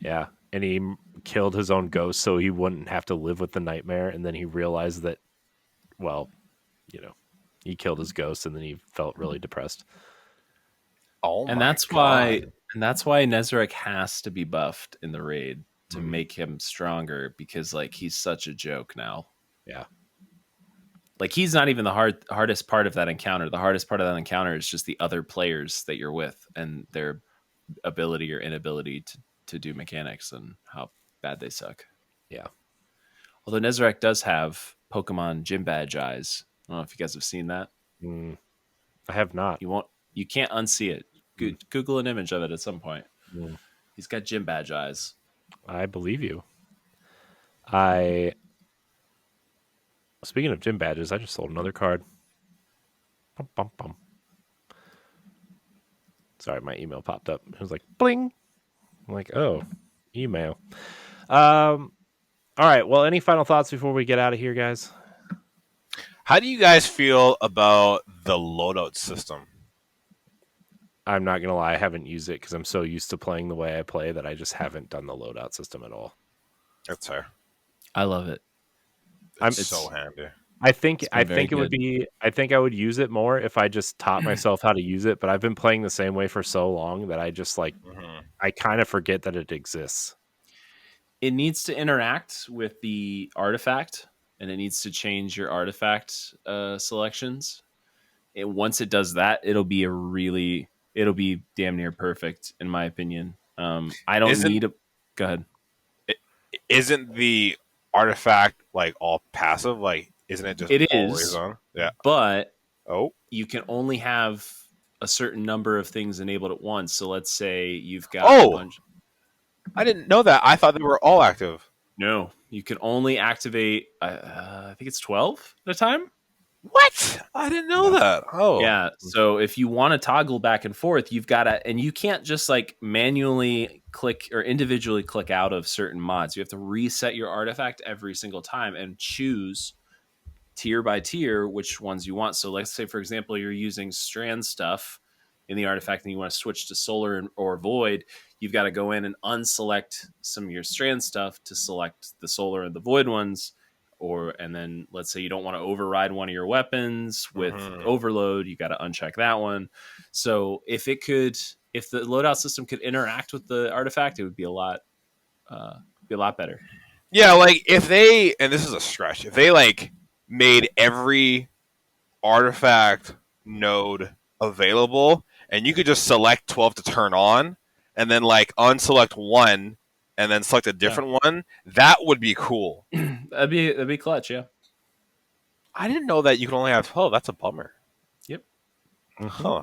Yeah. And he killed his own ghost so he wouldn't have to live with the nightmare. And then he realized that, well, he killed his ghost, and then he felt really depressed. Oh, And that's why Nezarec has to be buffed in the raid to make him stronger, because like he's such a joke now. Yeah. Like he's not even the hardest part of that encounter. The hardest part of that encounter is just the other players that you're with and their ability or inability to do mechanics and how bad they suck. Yeah. Although Nezarec does have Pokemon Gym Badge eyes. I don't know if you guys have seen that. I have not. You can't unsee it. Google an image of it at some point. He's got Gym Badge eyes. I believe you. Speaking of gym badges, I just sold another card. Bum, bum, bum. Sorry, my email popped up. It was like, bling. I'm like, oh, email. All right. Well, any final thoughts before we get out of here, guys? How do you guys feel about the loadout system? I'm not going to lie. I haven't used it because I'm so used to playing the way I play that I just haven't done the loadout system at all. That's fair. I love it. It's so handy. I think It's been very it would good. be. I think I would use it more if I just taught myself how to use it. But I've been playing the same way for so long that I just like Mhm. I kind of forget that it exists. It needs to interact with the artifact, and it needs to change your artifact selections. Once it does that, it'll be damn near perfect in my opinion. I don't Isn't need a. Go ahead. isn't the artifact like all passive? Like, isn't it just It always is, on? Yeah. but Oh, you can only have a certain number of things enabled at once. So let's say you've got a oh! bunch. I didn't know that. I thought they were all active. No, you can only activate. I think it's 12 at a time. What? I didn't know Yeah. that. Oh, Yeah. So if you want to toggle back and forth, you've got to, and you can't just like manually click or individually click out of certain mods. You have to reset your artifact every single time and choose tier by tier which ones you want. So let's say, for example, you're using strand stuff in the artifact and you want to switch to solar or void. You've got to go in and unselect some of your strand stuff to select the solar and the void ones. And then let's say you don't want to override one of your weapons with Mhm. overload, you got to uncheck that one. So if the loadout system could interact with the artifact, it would be a lot better. Yeah. Like if they, and this is a stretch, if they like made every artifact node available, and you could just select 12 to turn on, and then like unselect one, and then select a different one, that would be cool. That'd be clutch, yeah. I didn't know that you could only have 12. That's a bummer. Yep. Mhm. Huh.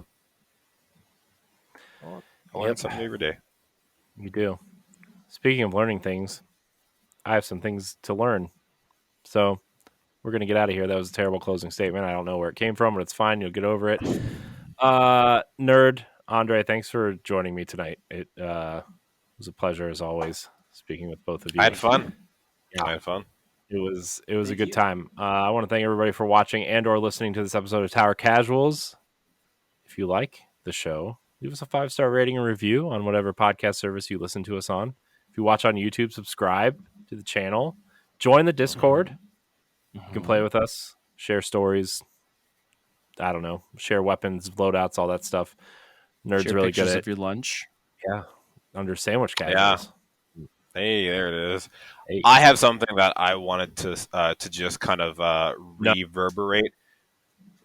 Well, I learn Yep. something every day. You do. Speaking of learning things, I have some things to learn. So we're gonna get out of here. That was a terrible closing statement. I don't know where it came from, but it's fine. You'll get over it. Nerd Andre, thanks for joining me tonight. It was a pleasure as always speaking with both of I you. had fun. Yeah. I had fun. It was a Thank good you. time. I want to thank everybody for watching and or listening to this episode of Tower Casuals. If you like the show, leave us a 5-star rating and review on whatever podcast service you listen to us on. If you watch on YouTube, subscribe to the channel. Join the Discord. You can play with us, share stories. I don't know, share weapons, loadouts, all that stuff. Nerd's Share really good pictures at of your lunch. under sandwich Yeah. casuals. Hey, there it is. Hey. I have something that I wanted to just kind of No. reverberate.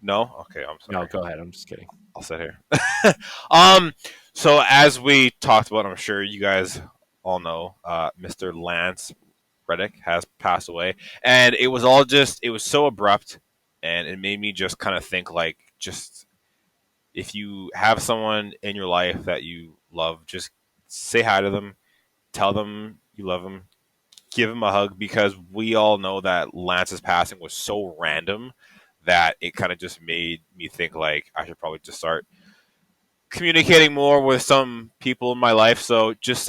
No? Okay, I'm sorry. No, go ahead. I'm just kidding. I'll sit here. So as we talked about, I'm sure you guys all know, Mr. Lance Reddick has passed away, and it was so abrupt, and it made me just kind of think like, just if you have someone in your life that you love, just say hi to them, tell them you love them, give them a hug, because we all know that Lance's passing was so random that it kind of just made me think like I should probably just start communicating more with some people in my life. So just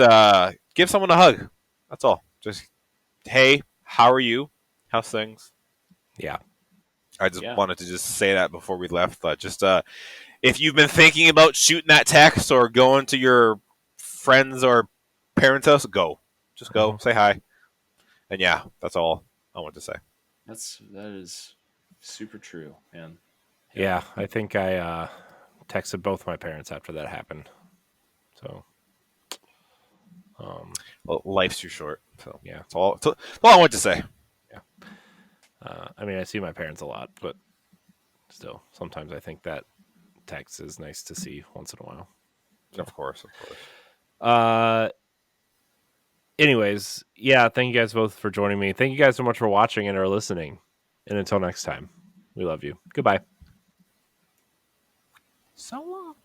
give someone a hug. That's all. Just, hey, how are you? How's things? Yeah. I just Yeah. wanted to just say that before we left. But just if you've been thinking about shooting that text or going to your friends or parents' house, go. Just go. Say hi. And yeah, that's all I want to say. That is super true, man. Yeah, I think I texted both my parents after that happened. So, Well, life's too short. So yeah. that's all I want to say. I mean, I see my parents a lot, but still, sometimes I think that text is nice to see once in a while. Of course, of course. Anyways, yeah, thank you guys both for joining me. Thank you guys so much for watching and or listening. And until next time, we love you. Goodbye. So long.